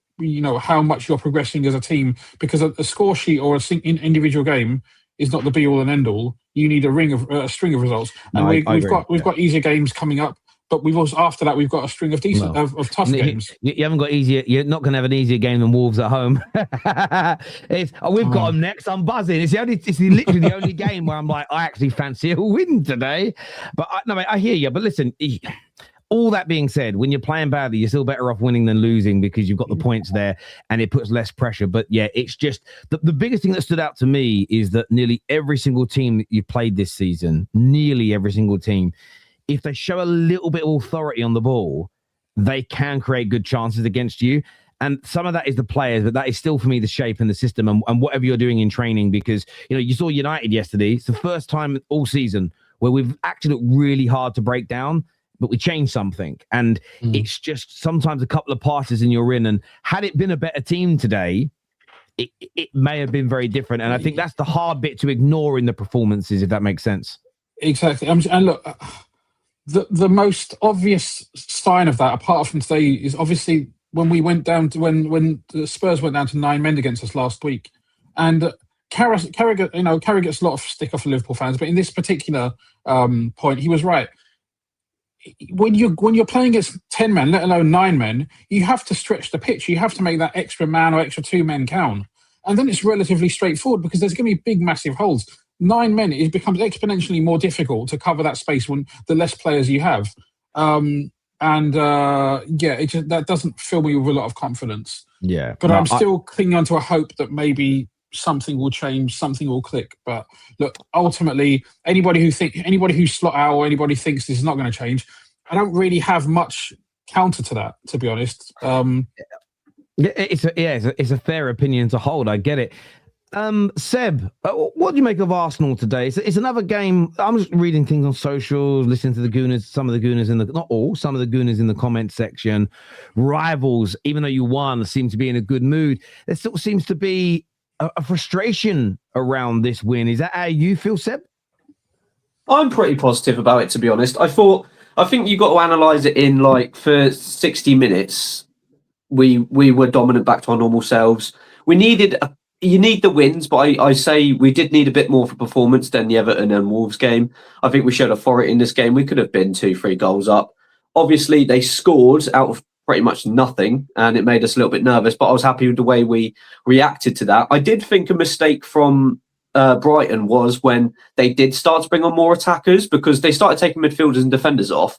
how much you're progressing as a team. Because a score sheet or an individual game is not the be all and end all. You need a string of results, and we've got easier games coming up. But we've also, after that, we've got a string of of tough games. You haven't got easier. You're not going to have an easier game than Wolves at home. We've got them next. I'm buzzing. It's literally the only game where I'm like, I actually fancy a win today. But I hear you. But listen, all that being said, when you're playing badly, you're still better off winning than losing because you've got the points there and it puts less pressure. But yeah, it's just the biggest thing that stood out to me is that nearly every single team that you played this season, nearly every single team, if they show a little bit of authority on the ball, they can create good chances against you. And some of that is the players, but that is still, for me, the shape and the system and whatever you're doing in training. Because, you saw United yesterday. It's the first time all season where we've actually looked really hard to break down, but we changed something. And it's just sometimes a couple of passes and you're in. And had it been a better team today, it may have been very different. And I think that's the hard bit to ignore in the performances, if that makes sense. Exactly. And look... The most obvious sign of that, apart from today, is obviously when we went down to when the Spurs went down to 9 men against us last week, and Carragher gets a lot of stick off for Liverpool fans, but in this particular point, he was right. When you're playing against 10 men, let alone 9 men, you have to stretch the pitch. You have to make that extra man or extra 2 men count, and then it's relatively straightforward because there's going to be big, massive holes. 9 men, it becomes exponentially more difficult to cover that space when the less players you have. That doesn't fill me with a lot of confidence. Yeah. But I'm still clinging on to a hope that maybe something will change, something will click. But look, ultimately, anybody who's slot out or anybody thinks this is not going to change, I don't really have much counter to that, to be honest. It's a fair opinion to hold. I get it. Seb, what do you make of Arsenal today? It's another game. I'm just reading things on socials, listening to the Gooners, some of the Gooners some of the Gooners in the comment section. Rivals, even though you won, seem to be in a good mood. There still seems to be a frustration around this win. Is that how you feel, Seb? I'm pretty positive about it, to be honest. I think you've got to analyse it in, for 60 minutes, we were dominant back to our normal selves. We needed you need the wins, but I say we did need a bit more for performance than the Everton and Wolves game. I think we showed authority in this game. We could have been 2-3 goals up. Obviously, they scored out of pretty much nothing, and it made us a little bit nervous, but I was happy with the way we reacted to that. I did think a mistake from Brighton was when they did start to bring on more attackers, because they started taking midfielders and defenders off.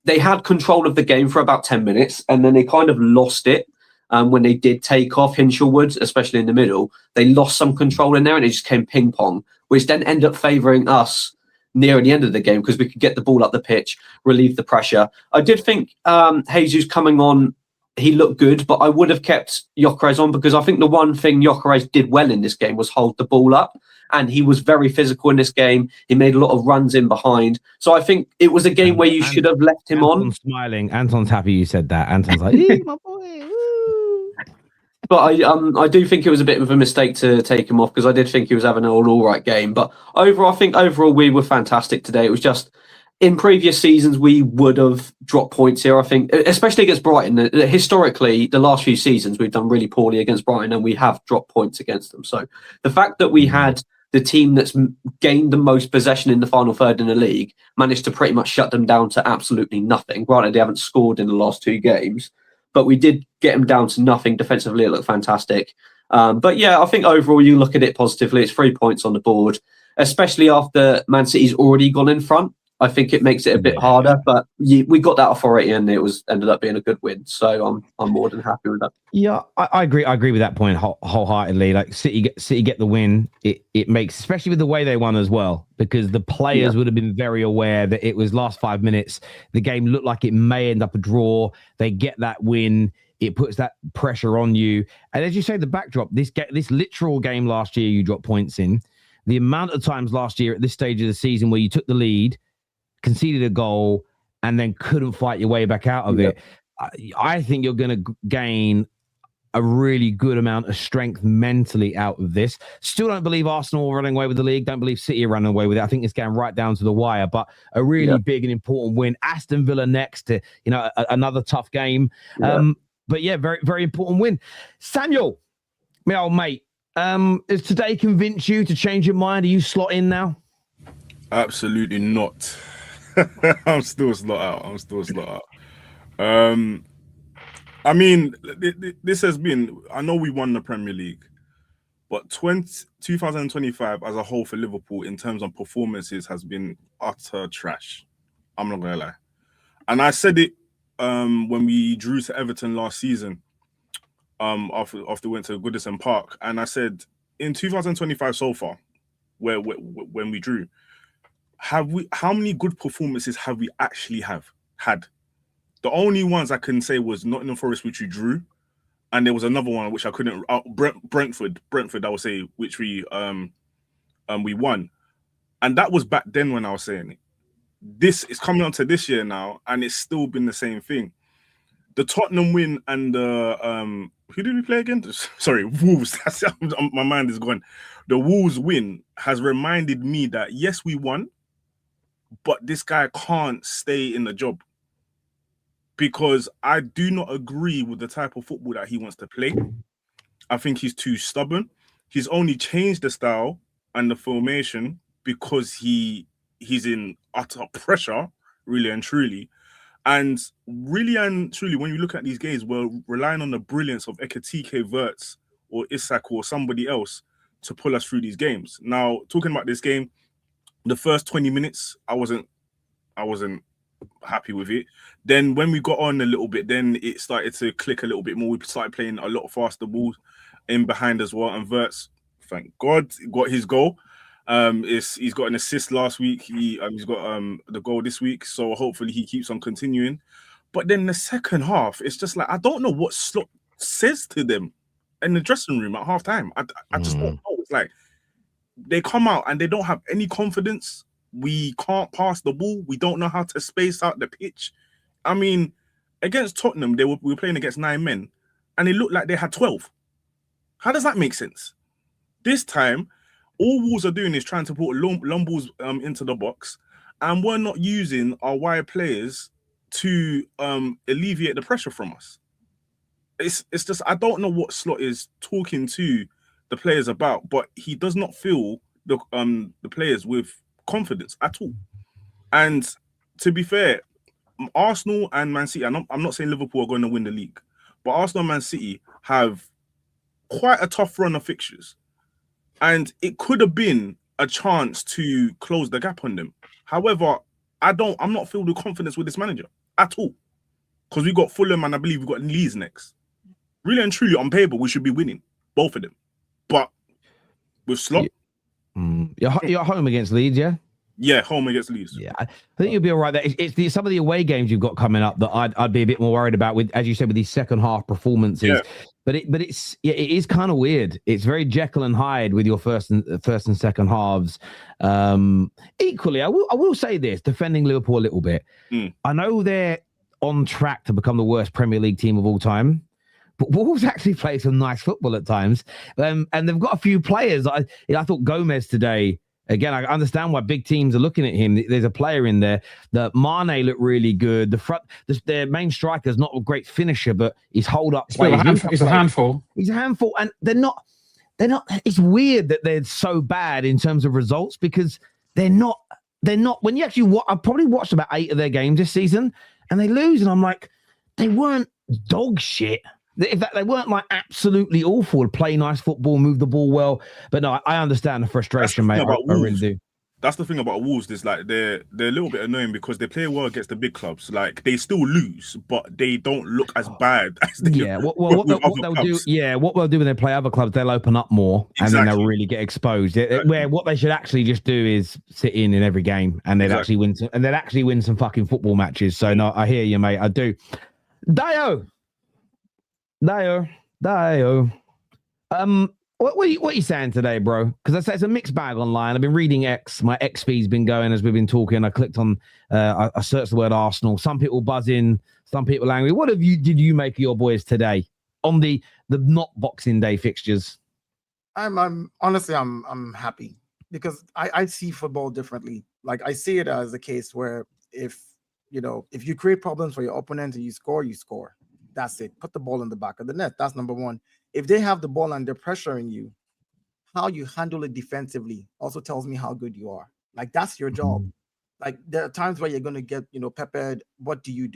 They had control of the game for about 10 minutes, and then they kind of lost it. When they did take off Hinshelwood, especially in the middle, they lost some control in there and it just came ping pong, which then ended up favouring us near the end of the game because we could get the ball up the pitch, relieve the pressure. I did think Jesus coming on, he looked good, but I would have kept Gyokeres on, because I think the one thing Gyokeres did well in this game was hold the ball up, and he was very physical in this game. He made a lot of runs in behind. So I think it was a game where you should have left him Anton's on. smiling. Anton's happy you said that. Anton's like, "Ee, my boy." Woo." But I do think it was a bit of a mistake to take him off, because I did think he was having an all right game. But overall, I think we were fantastic today. It was just, in previous seasons, we would have dropped points here, I think, especially against Brighton. Historically, the last few seasons, we've done really poorly against Brighton and we have dropped points against them. So the fact that we had the team that's gained the most possession in the final third in the league managed to pretty much shut them down to absolutely nothing. Granted, they haven't scored in the last 2 games, but we did get them down to nothing. Defensively, it looked fantastic. But yeah, I think overall, you look at it positively. It's 3 points on the board, especially after Man City's already gone in front. I think it makes it a bit harder, but we got that authority and it ended up being a good win. So I'm more than happy with that. Yeah, I agree. I agree with that point wholeheartedly. Like City get the win. It makes, especially with the way they won as well, because the players would have been very aware that it was last 5 minutes. The game looked like it may end up a draw. They get that win. It puts that pressure on you. And as you say, the backdrop, this literal game last year, you dropped points in. The amount of times last year at this stage of the season where you took the lead, conceded a goal, and then couldn't fight your way back out of it. I think you're going to gain a really good amount of strength mentally out of this. Still don't believe Arsenal are running away with the league. Don't believe City are running away with it. I think it's going right down to the wire, but a really big and important win. Aston Villa next to, another tough game. But yeah, very, very important win. Samuel, my old mate, has today convinced you to change your mind? Are you slot in now? Absolutely not. I'm still slot out. I mean, this has been, I know we won the Premier League, but 2025 as a whole for Liverpool in terms of performances has been utter trash. I'm not going to lie. And I said it when we drew to Everton last season, after we went to Goodison Park. And I said, in 2025 so far, when we drew, how many good performances have we actually had? The only ones I can say was Nottingham Forest, which we drew, and there was another one which I couldn't. Brentford, I would say, which we won, and that was back then when I was saying it. This is coming on to this year now, and it's still been the same thing. The Tottenham win and the who did we play again? Sorry, Wolves. My mind is gone. The Wolves win has reminded me that yes, we won, but this guy can't stay in the job, because I do not agree with the type of football that he wants to play. I think he's too stubborn. He's only changed the style and the formation because he's in utter pressure, really and truly. And really and truly, when you look at these games, we're relying on the brilliance of Ekitike, Wirtz, or Isak, or somebody else to pull us through these games. Now, talking about this game, the first 20 minutes, I wasn't happy with it. Then when we got on a little bit, then it started to click a little bit more. We started playing a lot faster balls in behind as well. And Wirtz, thank God, got his goal. He's got an assist last week. He's got the goal this week. So hopefully he keeps on continuing. But then the second half, it's just like, I don't know what Slot says to them in the dressing room at halftime. I just don't know. It's like they come out and they don't have any confidence. We can't pass the ball. We don't know how to space out the pitch. I mean, against Tottenham, we were playing against 9 men, and it looked like they had 12. How does that make sense? This time, all Wolves are doing is trying to put long balls into the box, and we're not using our wide players to alleviate the pressure from us. It's just, I don't know what Slot is talking to the players about, but he does not fill the players with confidence at all. And to be fair, Arsenal and Man City, I'm not saying Liverpool are going to win the league, but Arsenal and Man City have quite a tough run of fixtures. And it could have been a chance to close the gap on them. However, I'm not filled with confidence with this manager at all. Because we got Fulham and I believe we got Leeds next. Really and truly, on paper, we should be winning, both of them. But with Slot... You're home against Leeds, yeah? Yeah, home against Leeds. Yeah, I think you'll be all right there. It's some of the away games you've got coming up that I'd be a bit more worried about with, as you said, with these second half performances. Yeah. But it is kind of weird. It's very Jekyll and Hyde with your first and second halves. Equally, I will say this, defending Liverpool a little bit. I know they're on track to become the worst Premier League team of all time, but Wolves actually play some nice football at times. And they've got a few players. I thought Gomez today. Again, I understand why big teams are looking at him. There's a player in there. The Mane looked really good. Their main striker's not a great finisher, but his hold-up play. He's a handful. He's a handful, and they're not. It's weird that they're so bad in terms of results because they're not. When you actually I've probably watched about 8 of their games this season, and they lose, and I'm like, they weren't dog shit. They weren't like absolutely awful. Play nice football, move the ball well. But no, I understand the frustration, mate. I really do. That's the thing about Wolves. Is like they're a little bit annoying because they play well against the big clubs. Like they still lose, but they don't look as bad as they do. What they'll do when they play other clubs, they'll open up more, and then they'll really get exposed. Where what they should actually just do is sit in every game, and they'd actually win some fucking football matches. So no, I hear you, mate. I do. Dayo. What are you saying today, bro? Because I say it's a mixed bag online. I've been reading X. My X feed's been going as we've been talking. I clicked on, I searched the word Arsenal. Some people buzzing, some people angry. What did you make of your boys today on the not Boxing Day fixtures? I'm honestly happy because I see football differently. Like I see it as a case where if you create problems for your opponent and you score, you score. That's it. Put the ball in the back of the net. That's number one. If they have the ball and they're pressuring you, how you handle it defensively also tells me how good you are. Like that's your job. Like there are times where you're going to get, peppered. What do?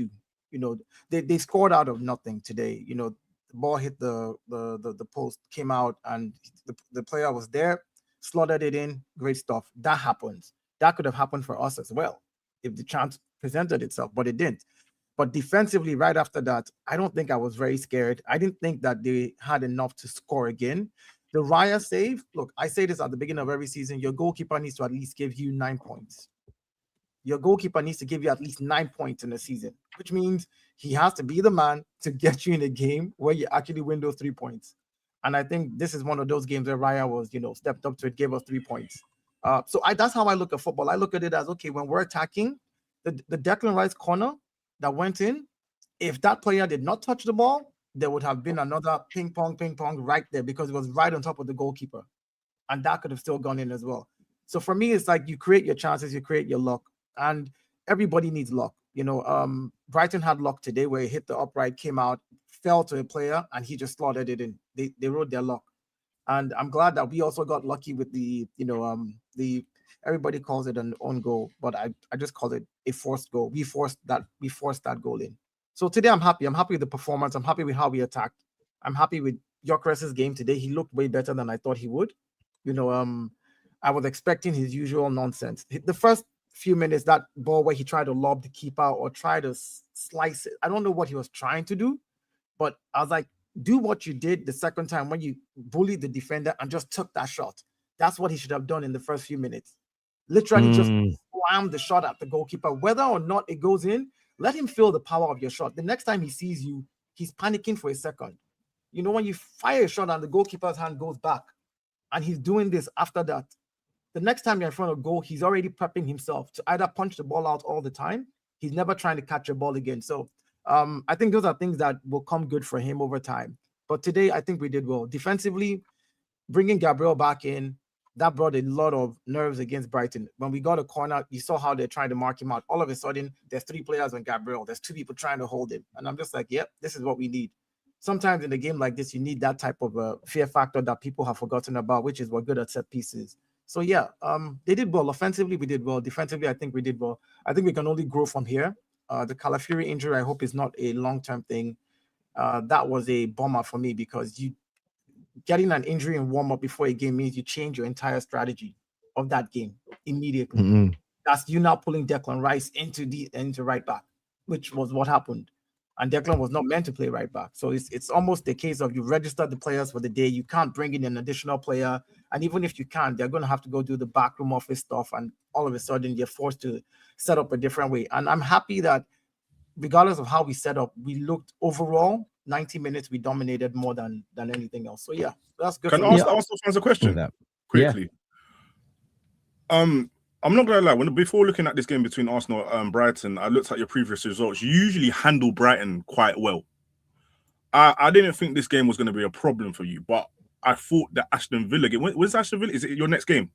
They scored out of nothing today. The ball hit the post, came out, and the player was there, slotted it in. Great stuff. That happens. That could have happened for us as well if the chance presented itself, but it didn't. But defensively, right after that, I don't think I was very scared. I didn't think that they had enough to score again. The Raya save, look, I say this at the beginning of every season, your goalkeeper needs to at least give you 9 points. Your goalkeeper needs to give you at least 9 points in a season, which means he has to be the man to get you in a game where you actually win those 3 points. And I think this is one of those games where Raya was, stepped up to it, gave us 3 points. So that's how I look at football. I look at it as, okay, when we're attacking, the Declan Rice corner that went in, if that player did not touch the ball, there would have been another ping pong right there because it was right on top of the goalkeeper. And that could have still gone in as well. So for me, it's like you create your chances, you create your luck. And everybody needs luck. Brighton had luck today where he hit the upright, came out, fell to a player, and he just slotted it in. They rode their luck. And I'm glad that we also got lucky with the everybody calls it an own goal, but I just call it a forced goal. We forced that goal in. So today I'm happy. I'm happy with the performance. I'm happy with how we attacked. I'm happy with Gyokeres' game today. He looked way better than I thought he would. I was expecting his usual nonsense. The first few minutes, that ball where he tried to lob the keeper or try to slice it. I don't know what he was trying to do, but I was like, do what you did the second time when you bullied the defender and just took that shot. That's what he should have done in the first few minutes. Literally just slam the shot at the goalkeeper. Whether or not it goes in, let him feel the power of your shot. The next time he sees you, he's panicking for a second. When you fire a shot and the goalkeeper's hand goes back and he's doing this after that, the next time you're in front of goal, he's already prepping himself to either punch the ball out all the time. He's never trying to catch a ball again. So I think those are things that will come good for him over time. But today, I think we did well. Defensively, bringing Gabriel back in, that brought a lot of nerves against Brighton. When we got a corner, you saw how they're trying to mark him out. All of a sudden, there's 3 players on Gabriel. There's 2 people trying to hold him. And I'm just like, yep, this is what we need. sometimes in a game like this, you need that type of a fear factor that people have forgotten about, which is what good at set pieces. So yeah, they did well. Offensively, we did well. Defensively, I think we did well. I think we can only grow from here. The Calafiori injury, I hope, is not a long-term thing. That was a bummer for me because you getting an injury in warm-up before a game means you change your entire strategy of that game immediately. Mm-hmm. That's you now pulling Declan Rice into right back, which was what happened. And Declan was not meant to play right back. So it's almost the case of you registered the players for the day. You can't bring in an additional player. And even if you can, they're going to have to go do the backroom office stuff. And all of a sudden, you're forced to set up a different way. And I'm happy that regardless of how we set up, we looked overall 90 minutes, we dominated more than anything else. So yeah, that's good. Can I ask the fans a question quickly? Yeah. I'm not gonna lie. Before looking at this game between Arsenal and Brighton, I looked at your previous results. You usually handle Brighton quite well. I didn't think this game was going to be a problem for you, but I thought the Aston Villa game. When's Aston Villa? Is it your next game?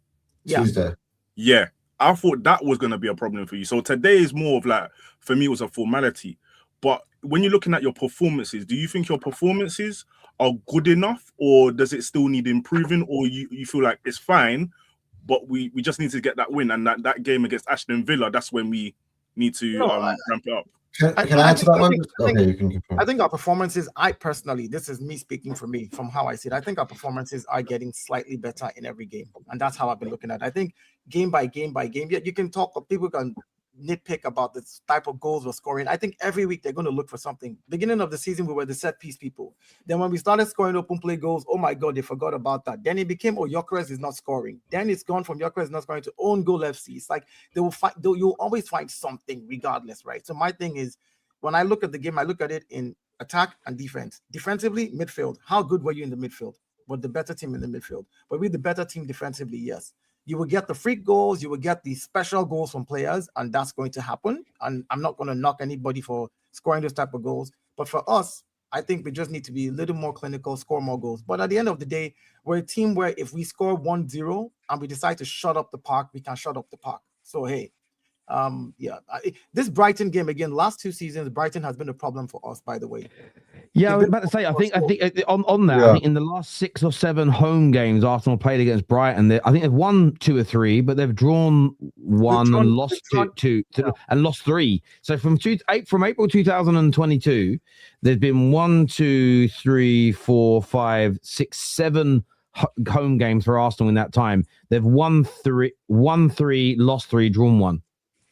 Yeah. Tuesday. Yeah, I thought that was going to be a problem for you. So today is more of like, for me, it was a formality. But when you're looking at your performances, do you think your performances are good enough, or does it still need improving, or you feel like it's fine? But we just need to get that win, and that game against Aston Villa, that's when we need to ramp it up. Can I answer that one? Okay, you can confirm. I think our performances, I personally, this is me speaking for me, from how I see it, I think our performances are getting slightly better in every game. And that's how I've been looking at it. I think game by game, yeah, you can talk, people can nitpick about the type of goals we're scoring. I think every week they're going to look for something. Beginning of the season, we were the set piece people. Then when we started scoring open play goals, oh my God, they forgot about that. Then it became, Gyokeres is not scoring. Then it's gone from Gyokeres not scoring to own goal FC. It's like they will fight. You'll always find something regardless, right? So my thing is, when I look at the game, I look at it in attack and defense. Defensively, midfield. How good were you in the midfield? Were the better team in the midfield? Were we the better team defensively? Yes. You will get the freak goals, you will get the special goals from players, and that's going to happen. And I'm not going to knock anybody for scoring those type of goals. But for us, I think we just need to be a little more clinical, score more goals. But at the end of the day, we're a team where if we score 1-0 and we decide to shut up the park, we can shut up the park. So, hey, this Brighton game, again, last 2 seasons, Brighton has been a problem for us, by the way. Yeah, I was about to say, I think on that, I think in the last 6 or 7 home games Arsenal played against Brighton, I think they've won 2 or 3, but they've drawn 1 and lost 2 and lost 3. So from April 2022, there's been 1, 2, 3, 4, 5, 6, 7 home games for Arsenal in that time. They've won 3, lost 3, drawn 1.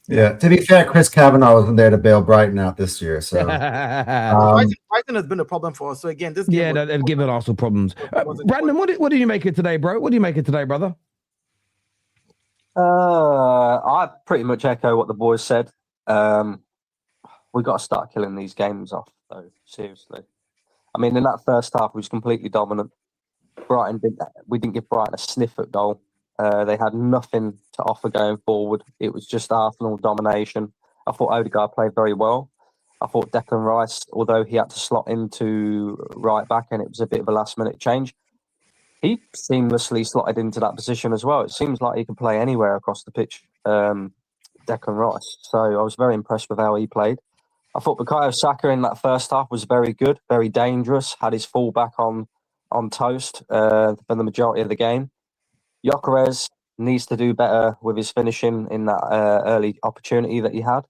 Yeah, to be fair, Chris Kavanagh wasn't there to bail Brighton out this year. So Brighton has been a problem for us. So again, this game they've given Arsenal problems. Brandon, what did you make it today, bro? What do you make it today, brother? I pretty much echo what the boys said. We got to start killing these games off, though. Seriously, I mean, in that first half, we was completely dominant. We didn't give Brighton a sniff at goal. They had nothing to offer going forward. It was just Arsenal domination. I thought Odegaard played very well. I thought Declan Rice, although he had to slot into right back and it was a bit of a last-minute change, he seamlessly slotted into that position as well. It seems like he can play anywhere across the pitch, Declan Rice. So I was very impressed with how he played. I thought Bukayo Saka in that first half was very good, very dangerous, had his full-back on toast for the majority of the game. Gyokeres needs to do better with his finishing in that early opportunity that he had.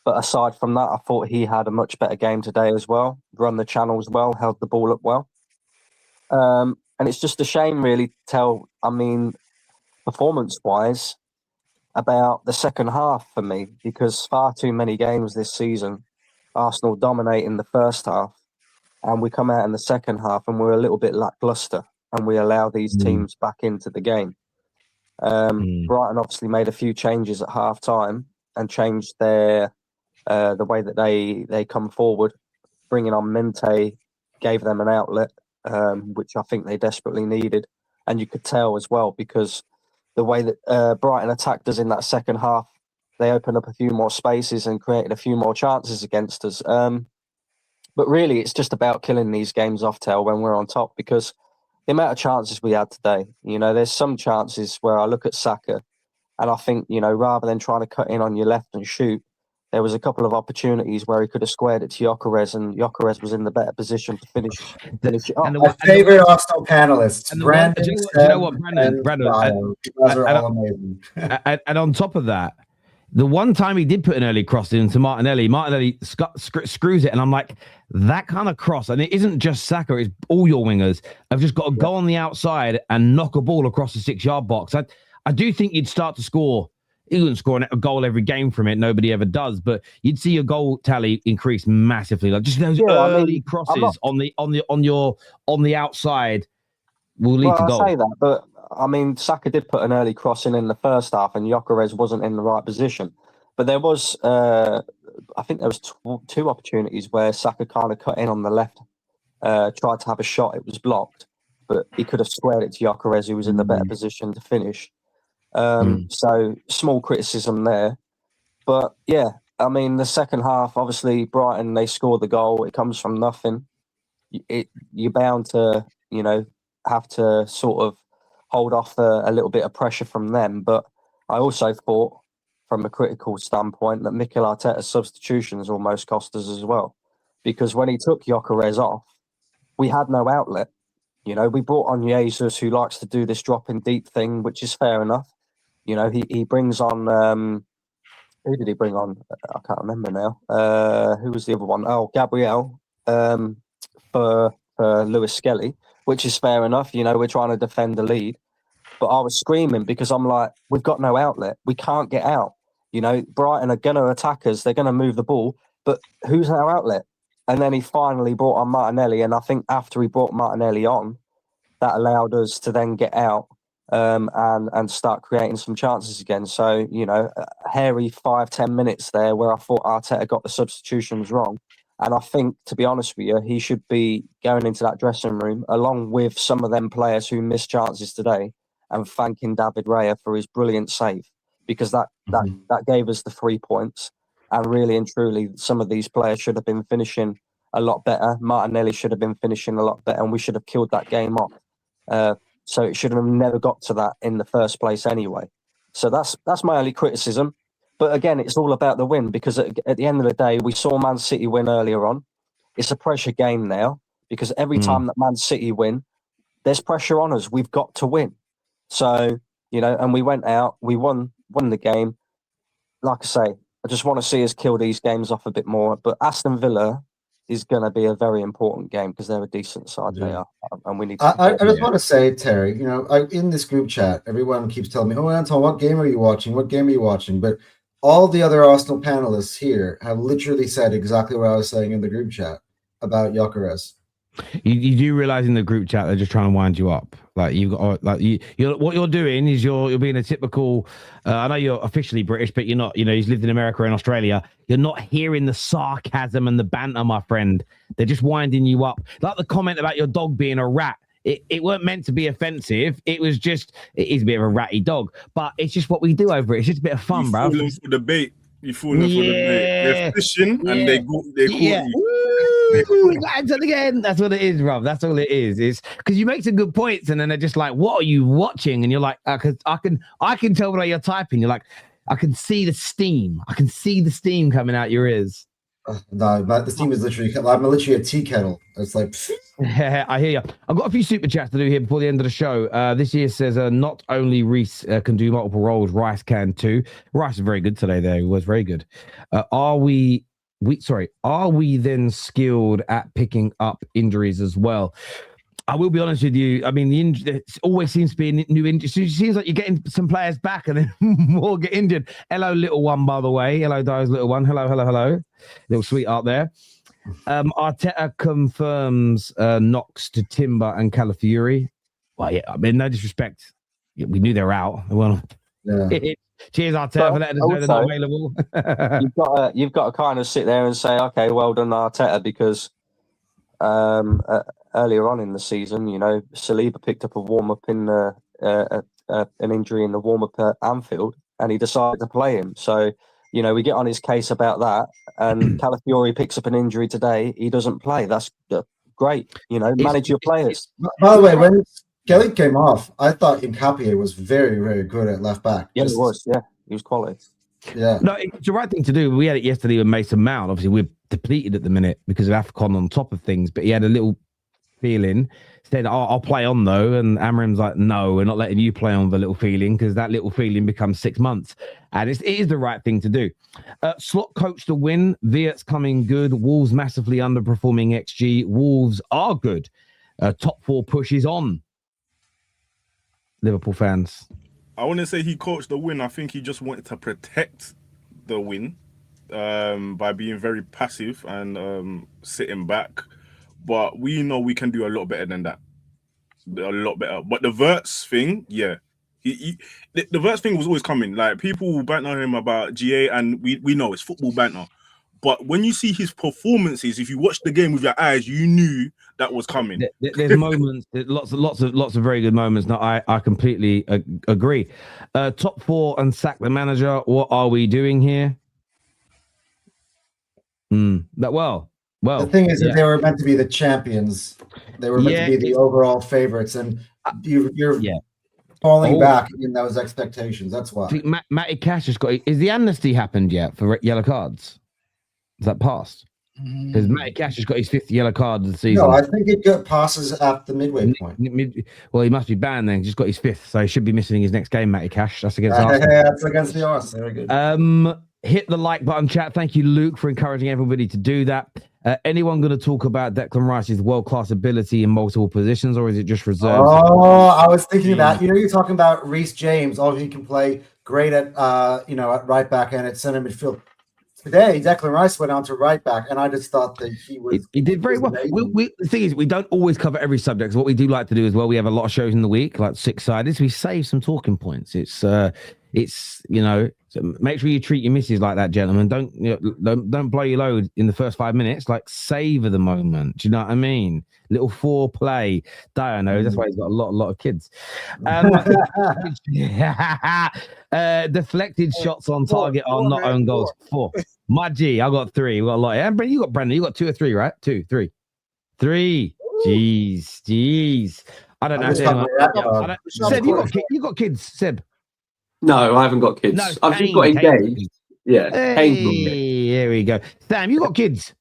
But aside from that, I thought he had a much better game today as well. Run the channels well, held the ball up well. And it's just a shame, really, to tell, performance-wise, about the second half for me, because far too many games this season, Arsenal dominating the first half, and we come out in the second half and we're a little bit lackluster. And we allow these teams back into the game. Brighton obviously made a few changes at half time and changed their the way that they come forward. Bringing on Mente gave them an outlet, which I think they desperately needed. And you could tell as well, because the way that Brighton attacked us in that second half, they opened up a few more spaces and created a few more chances against us. But really, it's just about killing these games off, Tel, when we're on top, because the amount of chances we had today, there's some chances where I look at Saka and I think, rather than trying to cut in on your left and shoot, there was a couple of opportunities where he could have squared it to Gyokeres, and Gyokeres was in the better position to finish it up. My favorite Arsenal panelists, and Brandon. do you know what, Brandon? Dayo. You guys are all amazing. And on top of that, the one time he did put an early cross into Martinelli screws it, and I'm like, that kind of cross, and it isn't just Saka, it's all your wingers have just got to go on the outside and knock a ball across the 6-yard box. I do think you'd start to score. You wouldn't score a goal every game from it. Nobody ever does, but you'd see your goal tally increase massively. Like just those early crosses on the outside will lead to goal. I say that, but I mean, Saka did put an early cross in the first half, and Gyokeres wasn't in the right position. But there was, I think there was two opportunities where Saka kind of cut in on the left, tried to have a shot. It was blocked, but he could have squared it to Gyokeres, who was in the better position to finish. So small criticism there. But yeah, I mean, the second half, obviously, Brighton, they scored the goal. It comes from nothing. You're bound to, have to sort of hold off a little bit of pressure from them. But I also thought, from a critical standpoint, that Mikel Arteta's substitutions almost cost us as well. Because when he took Gyokeres off, we had no outlet. We brought on Jesus, who likes to do this drop-in deep thing, which is fair enough. He brings on... who did he bring on? I can't remember now. Who was the other one? Oh, Gabriel for Lewis Skelly, which is fair enough. We're trying to defend the lead. But I was screaming because I'm like, we've got no outlet. We can't get out. Brighton are going to attack us. They're going to move the ball. But who's our outlet? And then he finally brought on Martinelli. And I think after he brought Martinelli on, that allowed us to then get out and start creating some chances again. So, hairy 5-10 minutes there where I thought Arteta got the substitutions wrong. And I think, to be honest with you, he should be going into that dressing room along with some of them players who missed chances today and thanking David Raya for his brilliant save, because that gave us the 3 points. And really and truly, some of these players should have been finishing a lot better. Martinelli should have been finishing a lot better, and we should have killed that game off. So it should have never got to that in the first place anyway. So that's my only criticism. But again, it's all about the win, because at the end of the day, we saw Man City win earlier on. It's a pressure game now, because every time that Man City win, there's pressure on us. We've got to win. So, and we went out, we won the game. Like I say, I just want to see us kill these games off a bit more. But Aston Villa is going to be a very important game because they're a decent side. They are, and we need to. I just want to say, Terry, in this group chat, everyone keeps telling me, "Oh, Anton, what game are you watching? What game are you watching?" But all the other Arsenal panelists here have literally said exactly what I was saying in the group chat about Gyokeres. You do realize in the group chat they're just trying to wind you up. Like what you're doing is you're being a typical. I know you're officially British, but you're not. He's lived in America and Australia. You're not hearing the sarcasm and the banter, my friend. They're just winding you up. Like the comment about your dog being a rat. It weren't meant to be offensive. It is a bit of a ratty dog, but it's just what we do over it. It's just a bit of fun, bro. You for the bait. You falling for the bait. They're fishing and they caught you. Again, that's what it is, Rob. That's all it is. It's because you make some good points, and then they're just like, "What are you watching?" And you're like, "Because I can tell by you're typing." You're like, "I can see the steam. I can see the steam coming out your ears." No, but the steam is literally. I'm literally a tea kettle. It's like. I hear you. I've got a few super chats to do here before the end of the show. This year says not only Reece can do multiple roles, Rice can too. Rice is very good today. There, he was very good. Are we then skilled at picking up injuries as well? I will be honest with you. I mean, it always seems to be a new injury. It seems like you're getting some players back and then more get injured. Hello, little one, by the way. Hello, Dayo's little one. Hello. Little sweetheart there. Arteta confirms knocks to Timber and Calafiori. Well, yeah, I mean, no disrespect. We knew they were out. Well, cheers, Arteta, for letting us know they're not available. you've got to kind of sit there and say, okay, well done, Arteta, because earlier on in the season, Saliba picked up a warm-up in an injury in the warm-up at Anfield, and he decided to play him. So, we get on his case about that, and Calafiori picks up an injury today. He doesn't play. That's great. Manage your players. By the way, when Kelly came off, I thought Nkapie was very, very good at left back. Yeah, he was. Yeah, he was quality. Yeah. No, it's the right thing to do. We had it yesterday with Mason Mount. Obviously, we're depleted at the minute because of AFCON on top of things, but he had a little feeling, said, I'll play on though. And Amram's like, no, we're not letting you play on the little feeling because that little feeling becomes 6 months. And it is the right thing to do. Slot coach to win. Viet's coming good. Wolves massively underperforming XG. Wolves are good. Top 4 pushes on. Liverpool fans. I wouldn't say he coached the win. I think he just wanted to protect the win by being very passive and sitting back. But we know we can do a lot better than that. A lot better. But the Wirtz thing, yeah. The Wirtz thing was always coming. Like, people will banter him about GA, and we know it's football banter. But when you see his performances, if you watch the game with your eyes, you knew that was coming. There's moments, lots of very good moments. No, I completely agree. Top 4 and sack the manager. What are we doing here? Well. The thing is that they were meant to be the champions. They were meant to be the overall favorites, and you're falling back in those expectations. That's why. Matty Cash has got. Is the amnesty happened yet for yellow cards? Is that passed? Because Matty Cash has got his 5th yellow card of the season. No, I think it passes at the midway point. Well, he must be banned then. He's just got his 5th, so he should be missing his next game. Matty Cash. That's against Arsenal. That's against the Arsenal. Very good. Hit the like button, chat. Thank you, Luke, for encouraging everybody to do that. Anyone going to talk about Declan Rice's world-class ability in multiple positions, or is it just reserved? Oh, I was thinking that. You're talking about Reece James. Oh, he can play great at at right back and at center midfield. Today, Declan Rice went on to right back, and I just thought that he did very well. The thing is, we don't always cover every subject. So what we do like to do as well, we have a lot of shows in the week, like 6-sided. So we save some talking points. So make sure you treat your missus like that, gentlemen. Don't blow your load in the first 5 minutes. Like, savor the moment. Do you know what I mean? Little foreplay. Dayo knows. That's why he's got a lot of kids. Deflected shots on target are not own goals. 4. My G, I got 3. We got a lot. Yeah, you got Brendan. You got 2 or 3, right? 2, 3. 3. Jeez. I don't know. Seb, you got kids, Seb. No, I haven't got kids. No, I've just got engaged. Yeah. Hey, here we go. Sam, you got kids?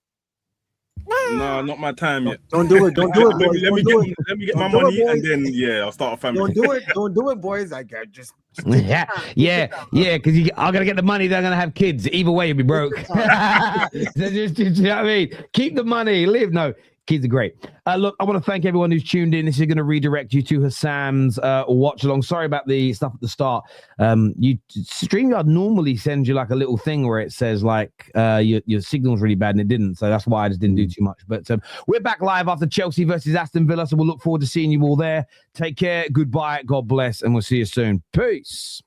No, not my time yet. Don't do it. Don't do it. Let me get my money, and then I'll start a family. Don't do it, boys. I just yeah. Because I'm gonna get the money. They're gonna have kids. Either way, you'll be broke. So just, you know what I mean? Keep the money. Live. No. Kids are great. Look, I want to thank everyone who's tuned in. This is going to redirect you to Husam's watch along. Sorry about the stuff at the start. StreamYard normally sends you like a little thing where it says like your signal's really bad, and it didn't. So that's why I just didn't do too much. But we're back live after Chelsea versus Aston Villa. So we'll look forward to seeing you all there. Take care. Goodbye. God bless. And we'll see you soon. Peace.